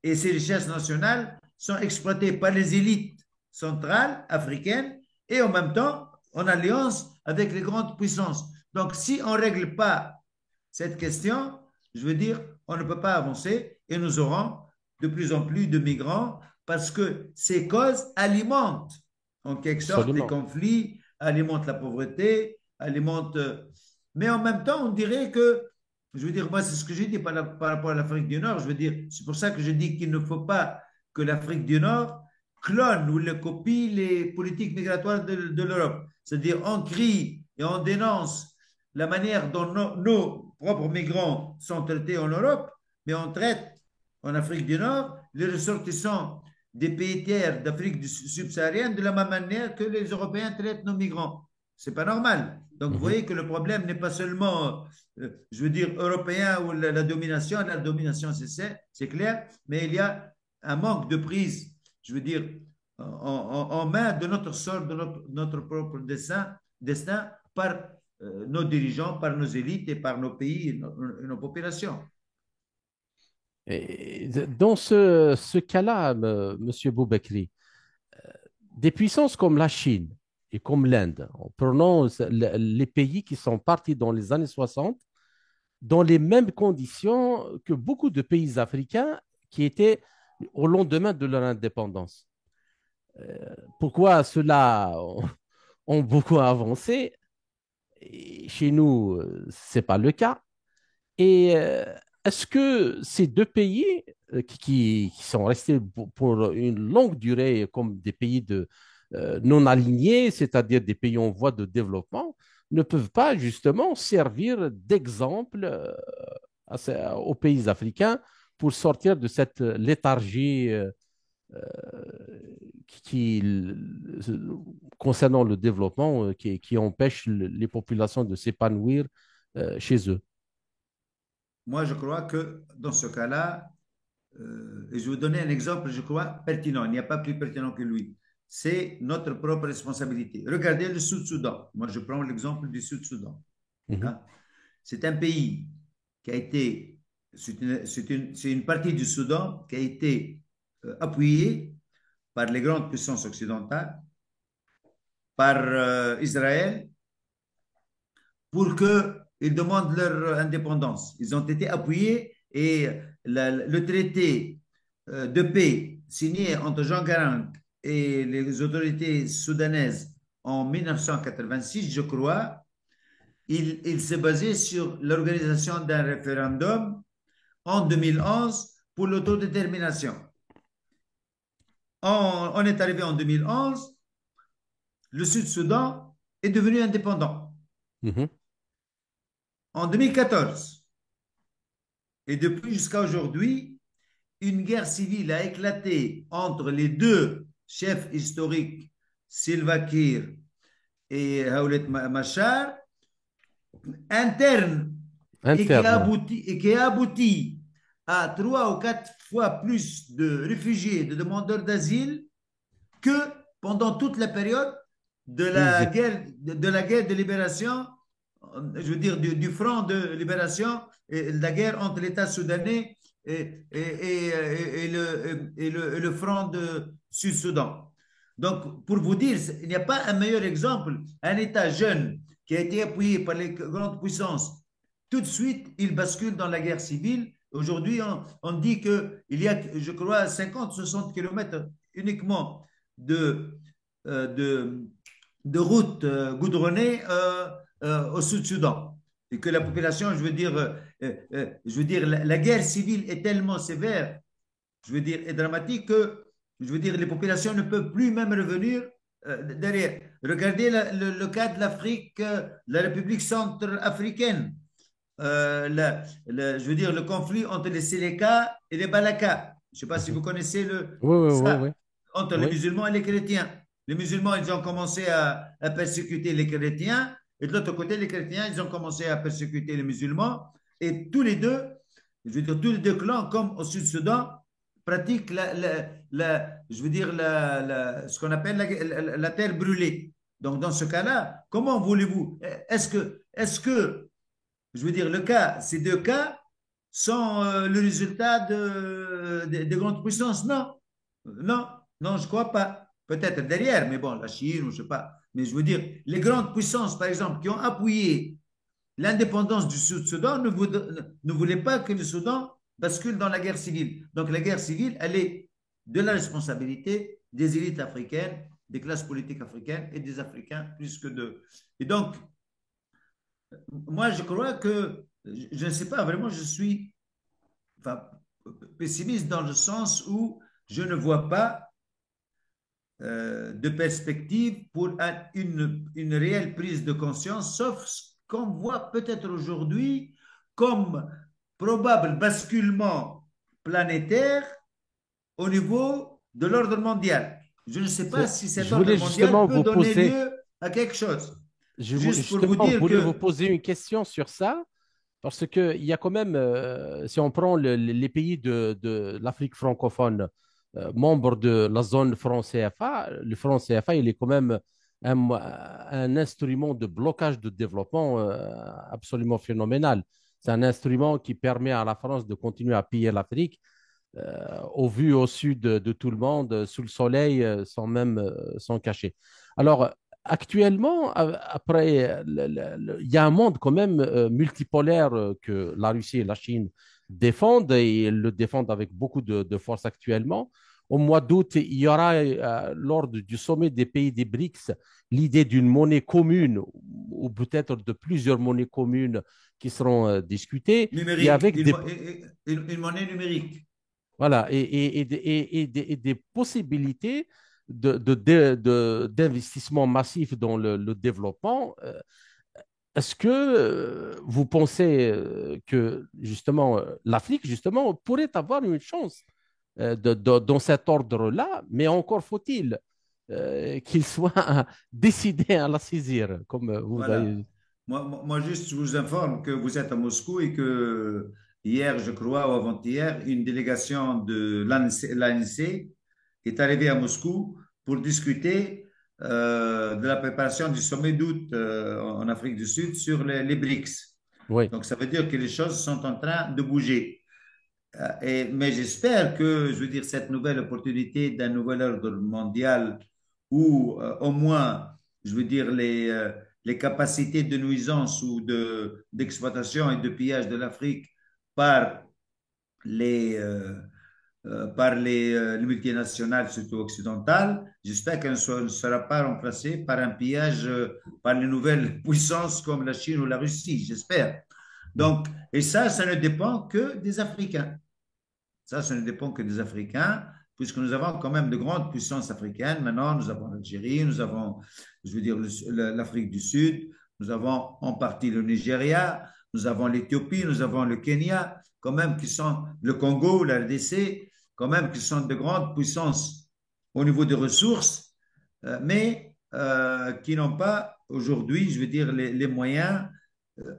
Et ces richesses nationales sont exploitées par les élites centrales africaines et en même temps en alliance avec les grandes puissances. Donc, si on ne règle pas cette question, je veux dire, on ne peut pas avancer et nous aurons de plus en plus de migrants parce que ces causes alimentent en quelque sorte les Absolument. conflits, alimentent la pauvreté, alimentent... Mais en même temps, on dirait que, je veux dire, moi, c'est ce que j'ai dit par rapport à l'Afrique du Nord, je veux dire, c'est pour ça que je dis qu'il ne faut pas que l'Afrique du Nord clone ou le copie les politiques migratoires de l'Europe. C'est-à-dire, on crie et on dénonce la manière dont nos propres migrants sont traités en Europe, mais on traite en Afrique du Nord les ressortissants des pays tiers d'Afrique subsaharienne de la même manière que les Européens traitent nos migrants. C'est pas normal. Donc, vous Mhm. voyez que le problème n'est pas seulement, je veux dire, européen ou la domination. La domination, c'est clair, mais il y a un manque de prise, je veux dire, en main de notre sort, de notre propre destin par nos dirigeants, par nos élites et par nos pays et nos populations. Et dans ce cas-là, Monsieur Boubekri, des puissances comme la Chine et comme l'Inde, en prenant les pays qui sont partis dans les années 60, dans les mêmes conditions que beaucoup de pays africains qui étaient au lendemain de leur indépendance. Pourquoi ceux-là ont beaucoup avancé? Et chez nous, ce n'est pas le cas. Et est-ce que ces deux pays qui sont restés pour une longue durée comme des pays non alignés, c'est-à-dire des pays en voie de développement, ne peuvent pas justement servir d'exemple aux pays africains pour sortir de cette léthargie qui, concernant le développement qui empêche les populations de s'épanouir chez eux? Moi, je crois que dans ce cas-là, et je vais vous donner un exemple, je crois, pertinent. Il n'y a pas plus pertinent que lui. C'est notre propre responsabilité. Regardez le Sud-Soudan. Moi, je prends l'exemple du Sud-Soudan. Mhm, Hein. C'est un pays qui a été, c'est une partie du Soudan qui a été appuyée par les grandes puissances occidentales, par Israël, pour qu'ils demandent leur indépendance. Ils ont été appuyés et le traité de paix signé entre Jean Garang et les autorités soudanaises en 1986, je crois, il s'est basé sur l'organisation d'un référendum en 2011 pour l'autodétermination. On est arrivé en 2011, le Sud-Soudan est devenu indépendant. mhm. En 2014, et depuis jusqu'à aujourd'hui, une guerre civile a éclaté entre les deux chefs historiques, Salva Kiir et Hawlet Machar, interne, Interne. et qui a abouti à 3 ou 4 fois plus de réfugiés, de demandeurs d'asile que pendant toute la période Ils étaient- de la guerre de libération, je veux dire du front de libération, et la guerre entre l'État soudanais et le front de Sud-Soudan. Donc, pour vous dire, il n'y a pas un meilleur exemple. Un État jeune qui a été appuyé par les grandes puissances, tout de suite, il bascule dans la guerre civile. Aujourd'hui, on dit qu'il y a, je crois, 50-60 kilomètres uniquement de, de, de routes goudronnées au Sud-Soudan. Et que la population, je veux dire la guerre civile est tellement sévère, je veux dire, et dramatique que, je veux dire, les populations ne peuvent plus même revenir derrière. Regardez le cas de l'Afrique, la République centrafricaine. je veux dire, le conflit entre les Séléka et les Balaka. Je ne sais pas si Mhm. vous connaissez Oui, oui, oui, oui, ça, entre les oui. musulmans et les chrétiens. Les musulmans, ils ont commencé à persécuter les chrétiens, et de l'autre côté, les chrétiens, ils ont commencé à persécuter les musulmans, et tous les deux, je veux dire, tous les deux clans, comme au Sud-Soudan, pratiquent je veux dire, ce qu'on appelle la terre brûlée. Donc, dans ce cas-là, comment voulez-vous? Est-ce que je veux dire, ces deux cas sont le résultat de grandes puissances? Non, non, non, je ne crois pas. Peut-être derrière, mais bon, la Chine, ou je ne sais pas. Mais je veux dire, les grandes puissances, par exemple, qui ont appuyé l'indépendance du Sud-Soudan ne voulaient pas que le Soudan bascule dans la guerre civile. Donc la guerre civile, elle est de la responsabilité des élites africaines, des classes politiques africaines et des Africains plus que d'eux. Et donc, moi, je crois que, je ne sais pas, vraiment, je suis enfin, pessimiste dans le sens où je ne vois pas de perspective pour une réelle prise de conscience, sauf ce qu'on voit peut-être aujourd'hui comme probable basculement planétaire au niveau de l'ordre mondial. Je ne sais pas si cet Je ordre voulais mondial justement peut vous donner poser, lieu à quelque chose. Juste pour vous justement dire voulais vous que, poser une question sur ça, parce que il y a quand même, si on prend les pays de l'Afrique francophone, membres de la zone franc CFA, le franc CFA, il est quand même un instrument de blocage de développement absolument phénoménal. C'est un instrument qui permet à la France de continuer à piller l'Afrique au vu au sud de tout le monde, sous le soleil, sans même s'en cacher. Alors, actuellement, après, il y a un monde quand même multipolaire que la Russie et la Chine défendent et le défendent avec beaucoup de force actuellement. Au mois d'août, il y aura, lors du sommet des pays des BRICS, l'idée d'une monnaie commune ou peut-être de plusieurs monnaies communes qui seront discutées et numérique, avec des, une monnaie numérique. voilà, et des possibilités d'investissement massif dans le développement. Est-ce que vous pensez que justement l'Afrique justement pourrait avoir une chance dans cet ordre-là, mais encore faut-il qu'il soit décidé à la saisir, comme vous Voilà. avez. Moi, juste, je vous informe que vous êtes à Moscou et que hier, je crois, ou avant-hier, une délégation de l'ANC est arrivée à Moscou pour discuter de la préparation du sommet d'août en Afrique du Sud sur les BRICS. Oui, Donc, ça veut dire que les choses sont en train de bouger. Mais j'espère que, je veux dire, cette nouvelle opportunité d'un nouvel ordre mondial où au moins, je veux dire, les capacités de nuisance ou d'exploitation et de pillage de l'Afrique par les, euh, les multinationales, surtout occidentales, j'espère qu'elle ne sera pas remplacée par un pillage par les nouvelles puissances comme la Chine ou la Russie, j'espère. Donc, et ça ne dépend que des Africains. Ça ne dépend que des Africains, puisque nous avons quand même de grandes puissances africaines. Maintenant, nous avons l'Algérie, nous avons, je veux dire, l'Afrique du Sud, nous avons en partie le Nigeria, nous avons l'Éthiopie, nous avons le Kenya, quand même qui sont le Congo, la RDC, quand même qui sont de grandes puissances au niveau des ressources, mais qui n'ont pas aujourd'hui, je veux dire, les moyens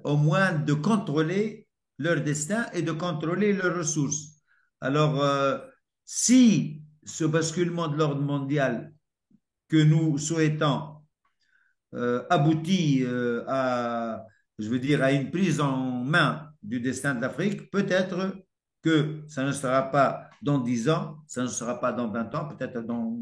au moins de contrôler leur destin et de contrôler leurs ressources. Alors, si ce basculement de l'ordre mondial que nous souhaitons aboutit je veux dire, à une prise en main du destin de l'Afrique, peut-être que ça ne sera pas dans 10 ans, ça ne sera pas dans 20 ans, peut-être dans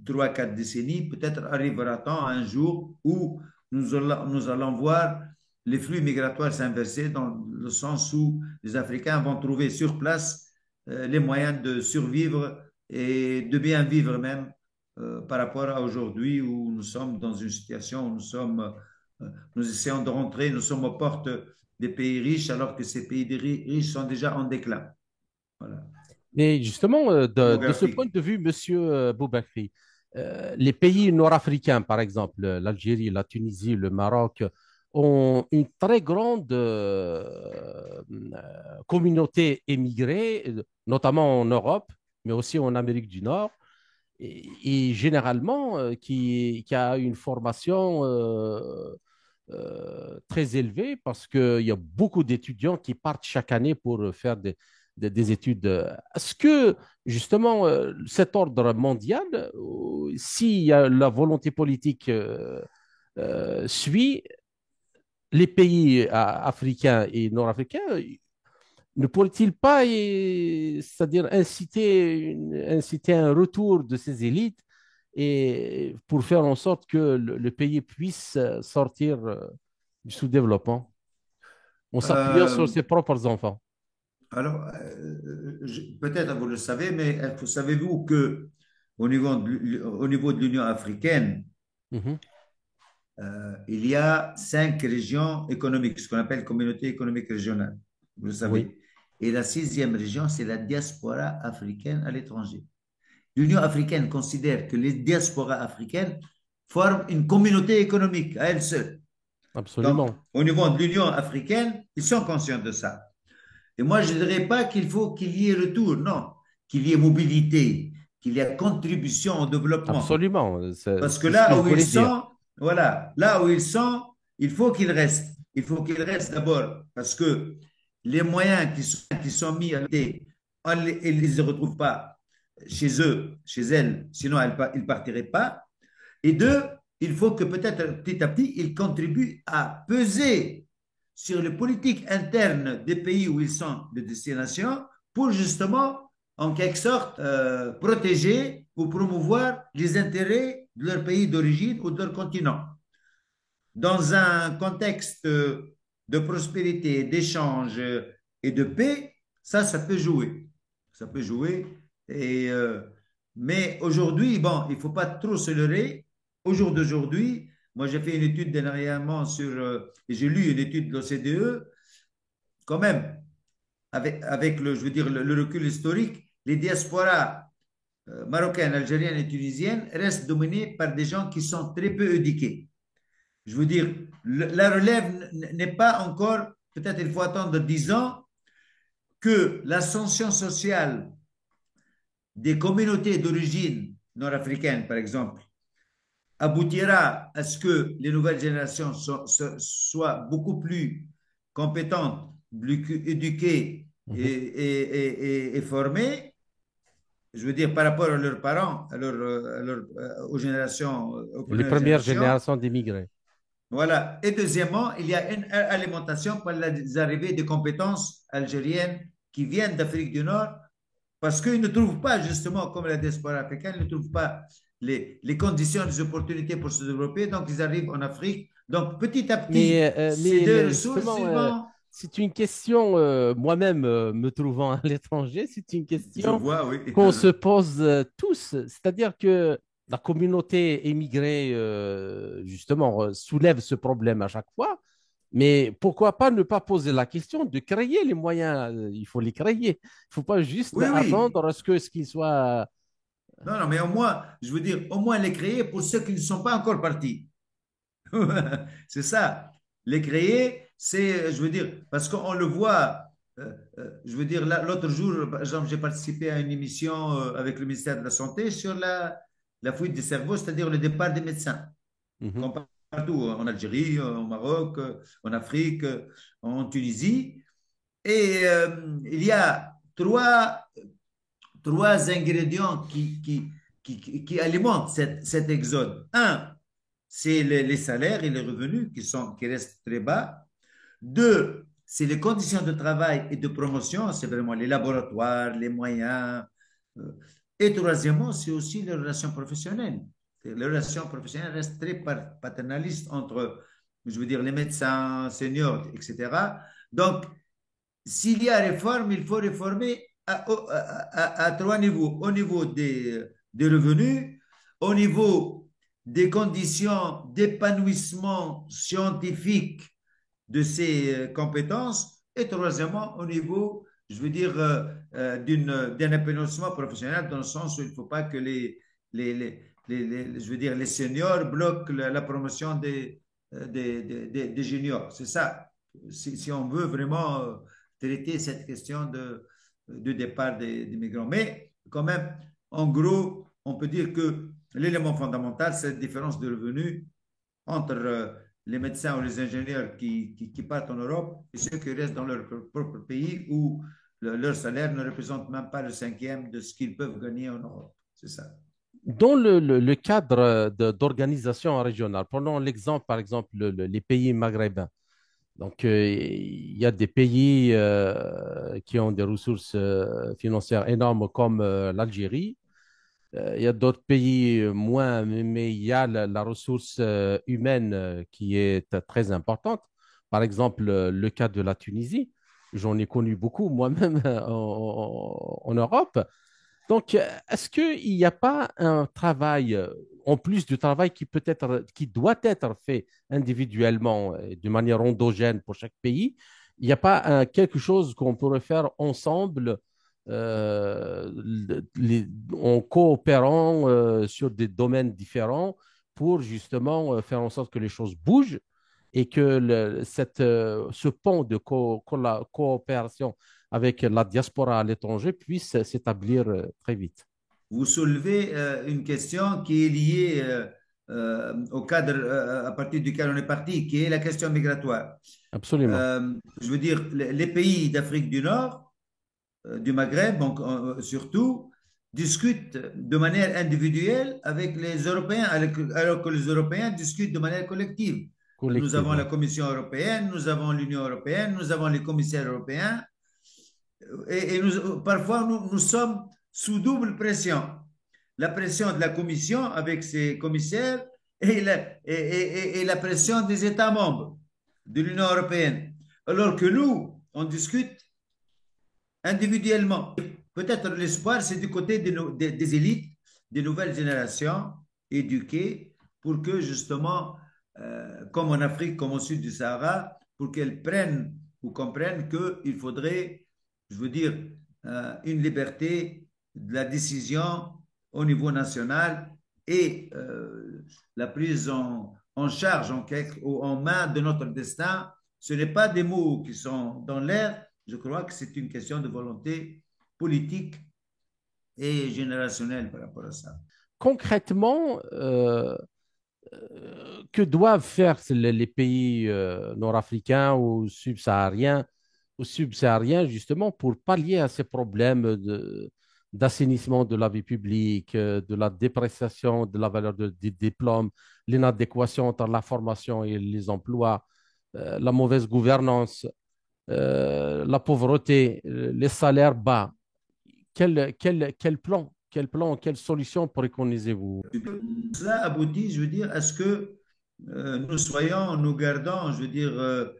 3 4 décennies, peut-être arrivera-t-on un jour où nous allons voir les flux migratoires s'inverser dans le sens où les Africains vont trouver sur place les moyens de survivre et de bien vivre même par rapport à aujourd'hui où nous sommes dans une situation où nous essayons de rentrer, nous sommes aux portes des pays riches alors que ces pays riches sont déjà en déclin. Voilà. Mais justement, de ce point Démographique. de vue, Monsieur Boubakri, les pays nord-africains, par exemple, l'Algérie, la Tunisie, le Maroc, ont une très grande communauté émigrée, notamment en Europe, mais aussi en Amérique du Nord, et généralement qui a une formation très élevée parce qu'il y a beaucoup d'étudiants qui partent chaque année pour faire des études. Est-ce que justement cet ordre mondial, si la volonté politique suit, les pays africains et nord-africains ne pourrait-il pas, c'est-à-dire inciter un retour de ces élites et pour faire en sorte que le pays puisse sortir du sous-développement en s'appuyant sur Euh, ses propres enfants? alors, peut-être vous le savez, mais savez-vous que au niveau de l'Union africaine, Mhm. il y a 5 régions économiques, ce qu'on appelle communauté économique régionale. Vous le Oui, savez. Et la sixième région, c'est la diaspora africaine à l'étranger. L'Union africaine considère que les diasporas africaines forment une communauté économique à elles seules. Donc, absolument. au niveau de l'Union africaine, ils sont conscients de ça. Et moi, je ne dirais pas qu'il faut qu'il y ait retour, non, qu'il y ait mobilité, qu'il y ait contribution au développement. Absolument. Parce que C'est ce que là je où ils voulais dire. sont, voilà, là où ils sont, il faut qu'ils restent. Il faut qu'ils restent d'abord parce que les moyens qui sont mis à côté, ils ne les retrouvent pas chez eux, chez elles, sinon ils ne partiraient pas. Et deux, il faut que peut-être petit à petit, ils contribuent à peser sur les politiques internes des pays où ils sont de destination pour justement, en quelque sorte, protéger ou promouvoir les intérêts de leur pays d'origine ou de leur continent. Dans un contexte de prospérité, d'échange et de paix, ça peut jouer. Ça peut jouer. Et, mais aujourd'hui, bon, il ne faut pas trop se leurrer. Au jour d'aujourd'hui, moi j'ai fait une étude dernièrement sur, j'ai lu une étude de l'OCDE, quand même, avec le, je veux dire, le recul historique, les diasporas marocaines, algériennes et tunisiennes restent dominées par des gens qui sont très peu éduqués. Je veux dire, la relève n'est pas encore, peut-être il faut attendre 10 ans, que l'ascension sociale des communautés d'origine nord-africaine, par exemple, aboutira à ce que les nouvelles générations soient beaucoup plus compétentes, plus éduquées Mhm. et formées, je veux dire par rapport à leurs parents, aux générations, aux Les premières premières générations. générations d'immigrés. Voilà. Et deuxièmement, il y a une alimentation par les arrivées de compétences algériennes qui viennent d'Afrique du Nord parce qu'ils ne trouvent pas, justement, comme la diaspora africaine, ils ne trouvent pas les conditions, les opportunités pour se développer. Donc, ils arrivent en Afrique. Donc, petit à petit, ces deux ressources, Justement, ils vont, c'est une question, moi-même me trouvant à l'étranger, c'est une je question vois, oui. qu'on se pose tous. C'est-à-dire que la communauté émigrée, justement, soulève ce problème à chaque fois. Mais pourquoi pas ne pas poser la question de créer les moyens? Il faut les créer. Il ne faut pas juste Oui, oui. attendre à ce qu'ils soient. Non, non, mais au moins, je veux dire, au moins les créer pour ceux qui ne sont pas encore partis. C'est ça. Les créer, c'est, je veux dire, parce qu'on le voit, je veux dire, l'autre jour, par exemple, j'ai participé à une émission avec le ministère de la Santé sur la fuite des cerveaux, c'est-à-dire le départ des médecins, Mhm, comme partout, en Algérie, au Maroc, en Afrique, en Tunisie. Et il y a trois ingrédients qui alimentent cet exode. Un, c'est les salaires et les revenus qui restent très bas. Deux, c'est les conditions de travail et de promotion, c'est vraiment les laboratoires, les moyens. euh. Et troisièmement, c'est aussi les relations professionnelles. Les relations professionnelles restent très paternalistes entre, je veux dire, les médecins, seniors, etc. Donc, s'il y a réforme, il faut réformer à trois niveaux. Au niveau des revenus, au niveau des conditions d'épanouissement scientifique de ces compétences et troisièmement, au niveau, je veux dire, d'un épanouissement professionnel dans le sens où il ne faut pas que je veux dire, les seniors bloquent la promotion des juniors. C'est ça. Si on veut vraiment traiter cette question de départ des migrants. Mais quand même, en gros, on peut dire que l'élément fondamental, c'est la différence de revenus entre les médecins ou les ingénieurs qui partent en Europe et ceux qui restent dans leur propre pays où leur salaire ne représente même pas le cinquième de ce qu'ils peuvent gagner en Europe. C'est ça. Dans le cadre d'organisation régionale, prenons l'exemple, par exemple, les pays maghrébins. Donc, il y a des pays qui ont des ressources financières énormes comme l'Algérie. Il y a d'autres pays moins, mais il y a la ressource humaine qui est très importante. Par exemple, le cas de la Tunisie. J'en ai connu beaucoup moi-même en Europe. Donc, est-ce qu'il n'y a pas un travail, en plus du travail qui peut être, qui doit être fait individuellement, de manière endogène pour chaque pays, il n'y a pas quelque chose qu'on pourrait faire ensemble en coopérant sur des domaines différents pour justement faire en sorte que les choses bougent et que ce pont de coopération avec la diaspora à l'étranger puisse s'établir très vite. Vous soulevez une question qui est liée au cadre à partir duquel on est parti, qui est la question migratoire. Absolument. Je veux dire, les pays d'Afrique du Nord, du Maghreb donc, surtout, discutent de manière individuelle avec les Européens, alors que les Européens discutent de manière collective. Nous avons la Collectivement. Commission européenne, nous avons l'Union européenne, nous avons les commissaires européens, et parfois nous sommes sous double pression. La pression de la Commission avec ses commissaires et la pression des États membres de l'Union européenne. Alors que nous, on discute individuellement. Peut-être l'espoir, c'est du côté des élites, des nouvelles générations éduquées pour que justement, comme en Afrique, comme au sud du Sahara, pour qu'elles prennent ou comprennent qu'il faudrait, je veux dire, une liberté de la décision au niveau national et la prise en charge, en main de notre destin. Ce n'est pas des mots qui sont dans l'air, je crois que c'est une question de volonté politique et générationnelle par rapport à ça. Concrètement, que doivent faire les pays nord-africains ou subsahariens justement pour pallier à ces problèmes d'assainissement de la vie publique, de la dépréciation de la valeur des diplômes, l'inadéquation entre la formation et les emplois, la mauvaise gouvernance, la pauvreté, les salaires bas. Quel plan, quelle solution préconisez-vous? Cela aboutit, je veux dire, à ce que nous gardons, je veux dire,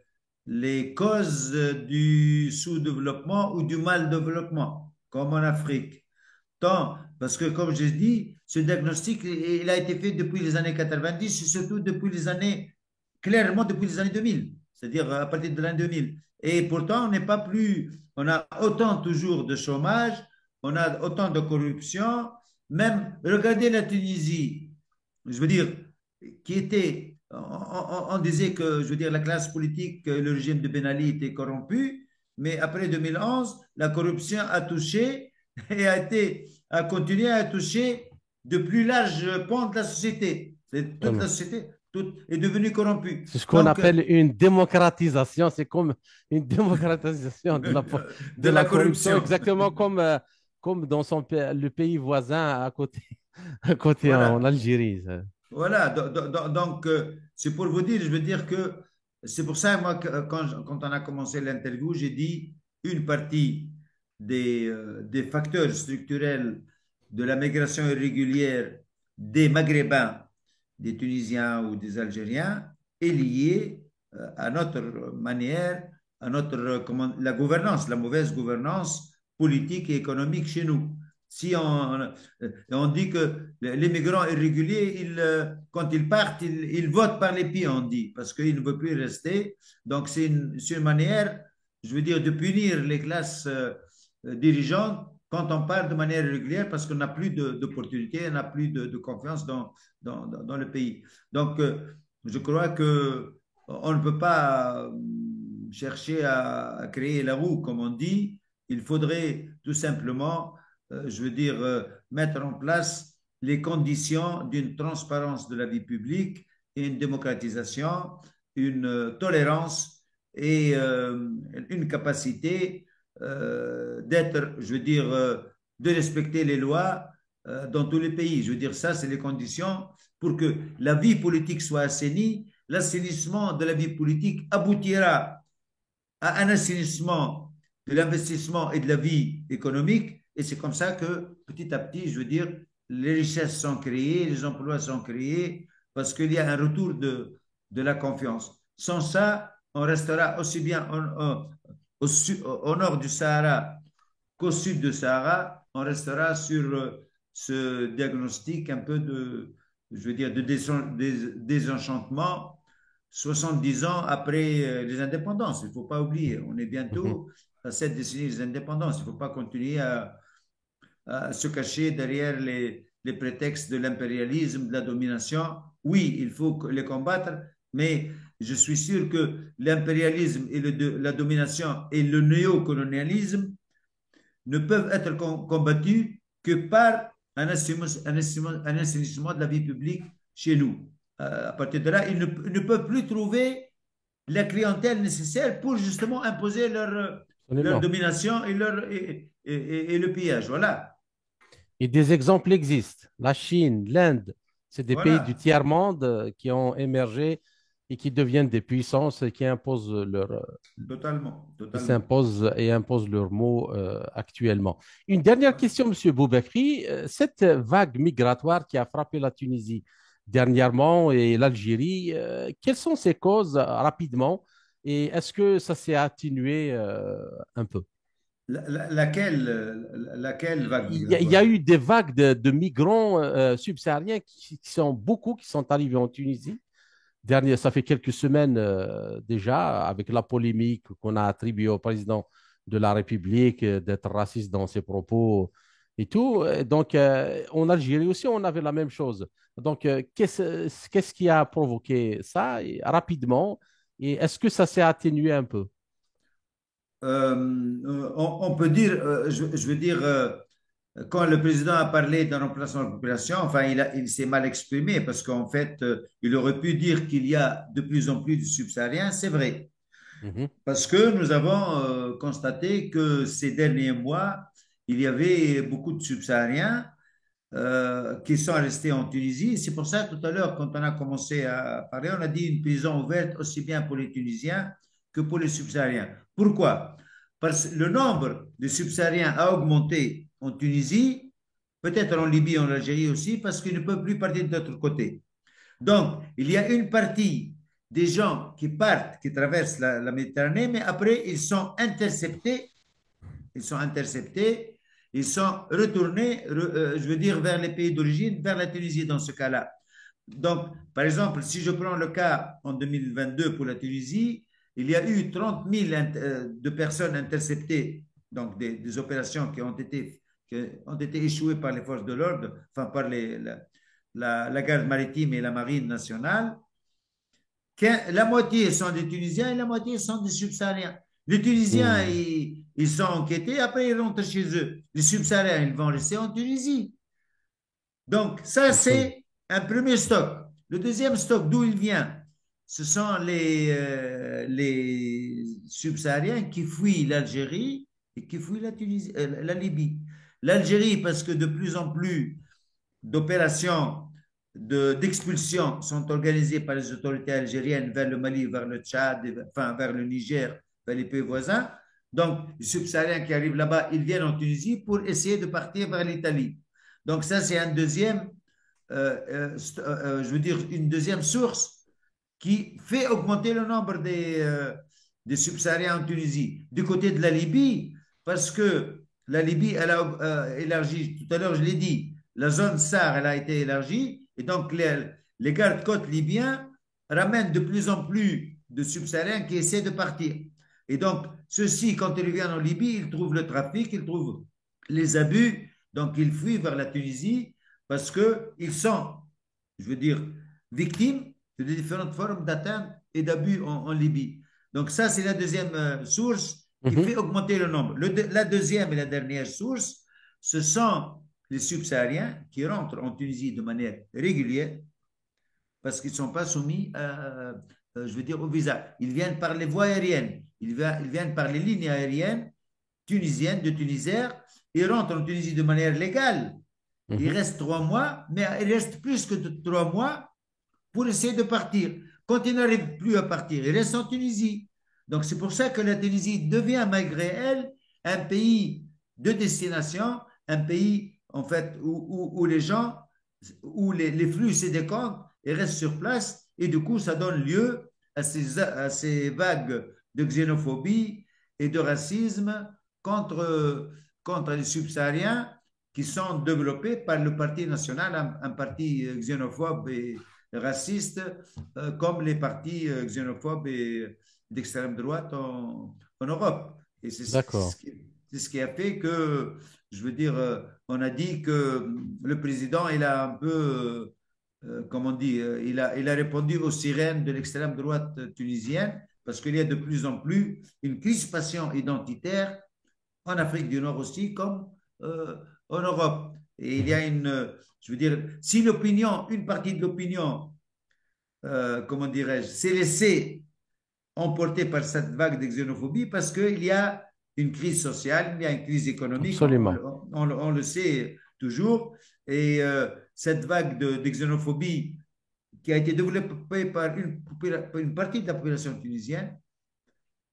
les causes du sous-développement ou du mal-développement, comme en Afrique. Tant, parce que, comme je dis, ce diagnostic, il a été fait depuis les années 90 et surtout depuis les années, clairement depuis les années 2000, c'est-à-dire à partir de l'année 2000. Et pourtant, on n'est pas plus, on a autant toujours de chômage, on a autant de corruption, même, regardez la Tunisie, je veux dire, qui était, on disait que, je veux dire, la classe politique, le régime de Ben Ali était corrompu, mais après 2011, la corruption a touché et a continué à toucher de plus larges pans de la société. Toute la Vraiment. société toute est devenue corrompue. C'est ce qu'on Donc, appelle une démocratisation. C'est comme une démocratisation de de la la corruption, corruption. exactement comme dans le pays voisin à côté, à côté en Voilà. Algérie. Voilà, donc c'est pour vous dire, je veux dire que c'est pour ça, moi, quand on a commencé l'interview, j'ai dit une partie des facteurs structurels de la migration irrégulière des Maghrébins, des Tunisiens ou des Algériens est liée à notre manière, à la gouvernance, la mauvaise gouvernance politique et économique chez nous. Si on dit que les migrants irréguliers, quand ils partent, ils votent par les pieds, on dit, parce qu'ils ne veulent plus rester. Donc, c'est une manière, je veux dire, de punir les classes dirigeantes quand on part de manière irrégulière parce qu'on n'a plus d'opportunités, on n'a plus de confiance dans le pays. Donc, je crois que on ne peut pas chercher à créer la roue, comme on dit. Il faudrait tout simplement, je veux dire, mettre en place les conditions d'une transparence de la vie publique et une démocratisation, une tolérance et une capacité d'être, je veux dire, de respecter les lois dans tous les pays. Je veux dire, ça, c'est les conditions pour que la vie politique soit assainie. L'assainissement de la vie politique aboutira à un assainissement de l'investissement et de la vie économique. Et c'est comme ça que, petit à petit, je veux dire, les richesses sont créées, les emplois sont créés, parce qu'il y a un retour de la confiance. Sans ça, on restera aussi bien au nord du Sahara qu'au sud du Sahara, on restera sur ce diagnostic un peu de, je veux dire, de désenchantement 70 ans après les indépendances. Il ne faut pas oublier, on est Mhm. bientôt à cette décennie des indépendances. Il ne faut pas continuer à se cacher derrière les prétextes de l'impérialisme, de la domination. Oui, il faut les combattre, mais je suis sûr que l'impérialisme et la domination et le néocolonialisme ne peuvent être combattus que par un assainissement de la vie publique chez nous. À partir de là, ils ne peuvent plus trouver la clientèle nécessaire pour justement imposer leur Absolument. domination et le pillage. Voilà. Et des exemples existent. La Chine, l'Inde, c'est des pays du Voilà. tiers-monde qui ont émergé et qui deviennent des puissances et qui imposent Totalement. qui Totalement. s'imposent et imposent leurs mots actuellement. Une dernière question, Monsieur Boubakri. Cette vague migratoire qui a frappé la Tunisie dernièrement et l'Algérie, quelles sont ses causes rapidement et est-ce que ça s'est atténué un peu? Laquelle vague Il y a migratoire? eu des vagues de migrants subsahariens qui sont beaucoup qui sont arrivés en Tunisie. Ça fait quelques semaines déjà, avec la polémique qu'on a attribuée au président de la République d'être raciste dans ses propos et tout. Donc, en Algérie aussi, on avait la même chose. Donc, qu'est-ce qui a provoqué ça rapidement? Et est-ce que ça s'est atténué un peu? On peut dire, je veux dire, quand le président a parlé d'un remplacement de la population, enfin, il s'est mal exprimé parce qu'en fait, il aurait pu dire qu'il y a de plus en plus de subsahariens, c'est vrai. Mhm. Parce que nous avons constaté que ces derniers mois, il y avait beaucoup de subsahariens qui sont restés en Tunisie. C'est pour ça, tout à l'heure, quand on a commencé à parler, on a dit une prison ouverte aussi bien pour les Tunisiens que pour les subsahariens. Pourquoi? Parce que le nombre de subsahariens a augmenté en Tunisie, peut-être en Libye, en Algérie aussi, parce qu'ils ne peuvent plus partir de l'autre côté. Donc, il y a une partie des gens qui partent, qui traversent la Méditerranée, mais après, ils sont interceptés, ils sont retournés, je veux dire, vers les pays d'origine, vers la Tunisie dans ce cas-là. Donc, par exemple, si je prends le cas en 2022 pour la Tunisie, il y a eu 30 000 de personnes interceptées, donc des opérations qui ont été échouées par les forces de l'ordre, enfin par la garde maritime et la marine nationale. La moitié sont des Tunisiens et la moitié sont des subsahariens. Les Tunisiens, Hmm. ils sont enquêtés, après ils rentrent chez eux. Les subsahariens, ils vont rester en Tunisie. Donc, ça, Absolument. c'est un premier stock. Le deuxième stock, d'où il vient? Ce sont les subsahariens qui fuient l'Algérie et qui fuient la Libye. L'Algérie, parce que de plus en plus d'opérations d'expulsion sont organisées par les autorités algériennes vers le Mali, vers le Tchad, enfin vers le Niger, vers les pays voisins. Donc, les subsahariens qui arrivent là-bas, ils viennent en Tunisie pour essayer de partir vers l'Italie. Donc, ça, c'est je veux dire, une deuxième source qui fait augmenter le nombre des subsahariens en Tunisie. Du côté de la Libye, parce que la Libye, elle a élargi, tout à l'heure je l'ai dit, la zone SAR, elle a été élargie, et donc les gardes-côtes libyens ramènent de plus en plus de subsahariens qui essaient de partir. Et donc, ceux-ci, quand ils reviennent en Libye, ils trouvent le trafic, ils trouvent les abus, donc ils fuient vers la Tunisie parce qu'ils sont, je veux dire, victimes des différentes formes d'atteinte et d'abus en Libye. Donc ça, c'est la deuxième source qui Mhm, fait augmenter le nombre. La deuxième et la dernière source, ce sont les subsahariens qui rentrent en Tunisie de manière régulière parce qu'ils ne sont pas soumis, je veux dire, au visa. Ils viennent par les voies aériennes, ils viennent par les lignes aériennes tunisiennes, de Tunisair, ils rentrent en Tunisie de manière légale. Ils mhm. restent 3 mois, mais ils restent plus que 3 mois pour essayer de partir. Quand ils n'arrivent plus à partir, ils restent en Tunisie. Donc c'est pour ça que la Tunisie devient, malgré elle, un pays de destination, un pays en fait où les gens, où les flux se décomptent et restent sur place. Et du coup, ça donne lieu à ces vagues de xénophobie et de racisme contre les subsahariens qui sont développés par le Parti national, un parti xénophobe et raciste, comme les partis xénophobes et d'extrême droite en Europe. Et D'accord. c'est ce qui a fait que, je veux dire, on a dit que le président, il a un peu, comme on dit, il a répondu aux sirènes de l'extrême droite tunisienne, parce qu'il y a de plus en plus une crispation identitaire en Afrique du Nord aussi, comme en Europe. Et il y Mhm. a je veux dire, si l'opinion, une partie de l'opinion, comment dirais-je, s'est laissée emporter par cette vague de xénophobie parce qu'il y a une crise sociale, il y a une crise économique, Absolument. on le sait toujours. Et cette vague de xénophobie qui a été développée par une partie de la population tunisienne,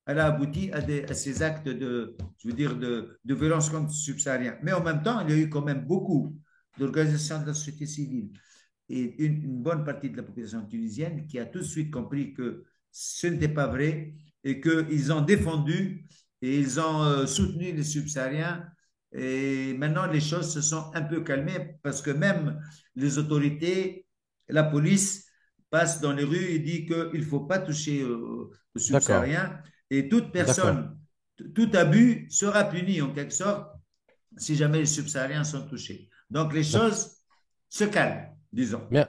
elle a abouti à ces actes je veux dire, de violence contre les subsahariens. Mais en même temps, il y a eu quand même beaucoup d'organisations de la société civile et une bonne partie de la population tunisienne qui a tout de suite compris que ce n'était pas vrai et qu'ils ont défendu et ils ont soutenu les subsahariens. Et maintenant, les choses se sont un peu calmées parce que même les autorités, la police passe dans les rues et dit qu'il ne faut pas toucher aux D'accord. subsahariens et toute D'accord. personne, tout abus sera puni en quelque sorte si jamais les subsahariens sont touchés. Donc les D'accord. choses se calment, disons. Bien.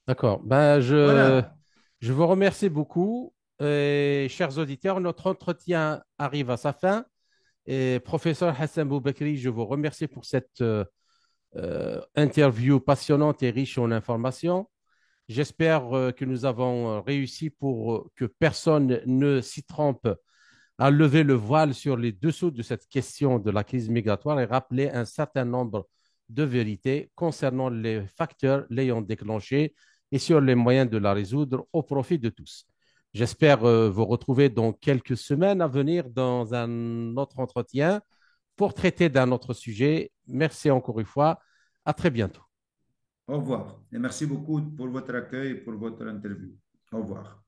D'accord. Ben, Voilà. je vous remercie beaucoup. Et, chers auditeurs, notre entretien arrive à sa fin. Et professeur Hassan Boubakri, je vous remercie pour cette interview passionnante et riche en informations. J'espère que nous avons réussi pour que personne ne s'y trompe à lever le voile sur les dessous de cette question de la crise migratoire et rappeler un certain nombre de vérités concernant les facteurs l'ayant déclenché et sur les moyens de la résoudre au profit de tous. J'espère vous retrouver dans quelques semaines à venir dans un autre entretien pour traiter d'un autre sujet. Merci encore une fois. À très bientôt. Au revoir. Et merci beaucoup pour votre accueil et pour votre interview. Au revoir.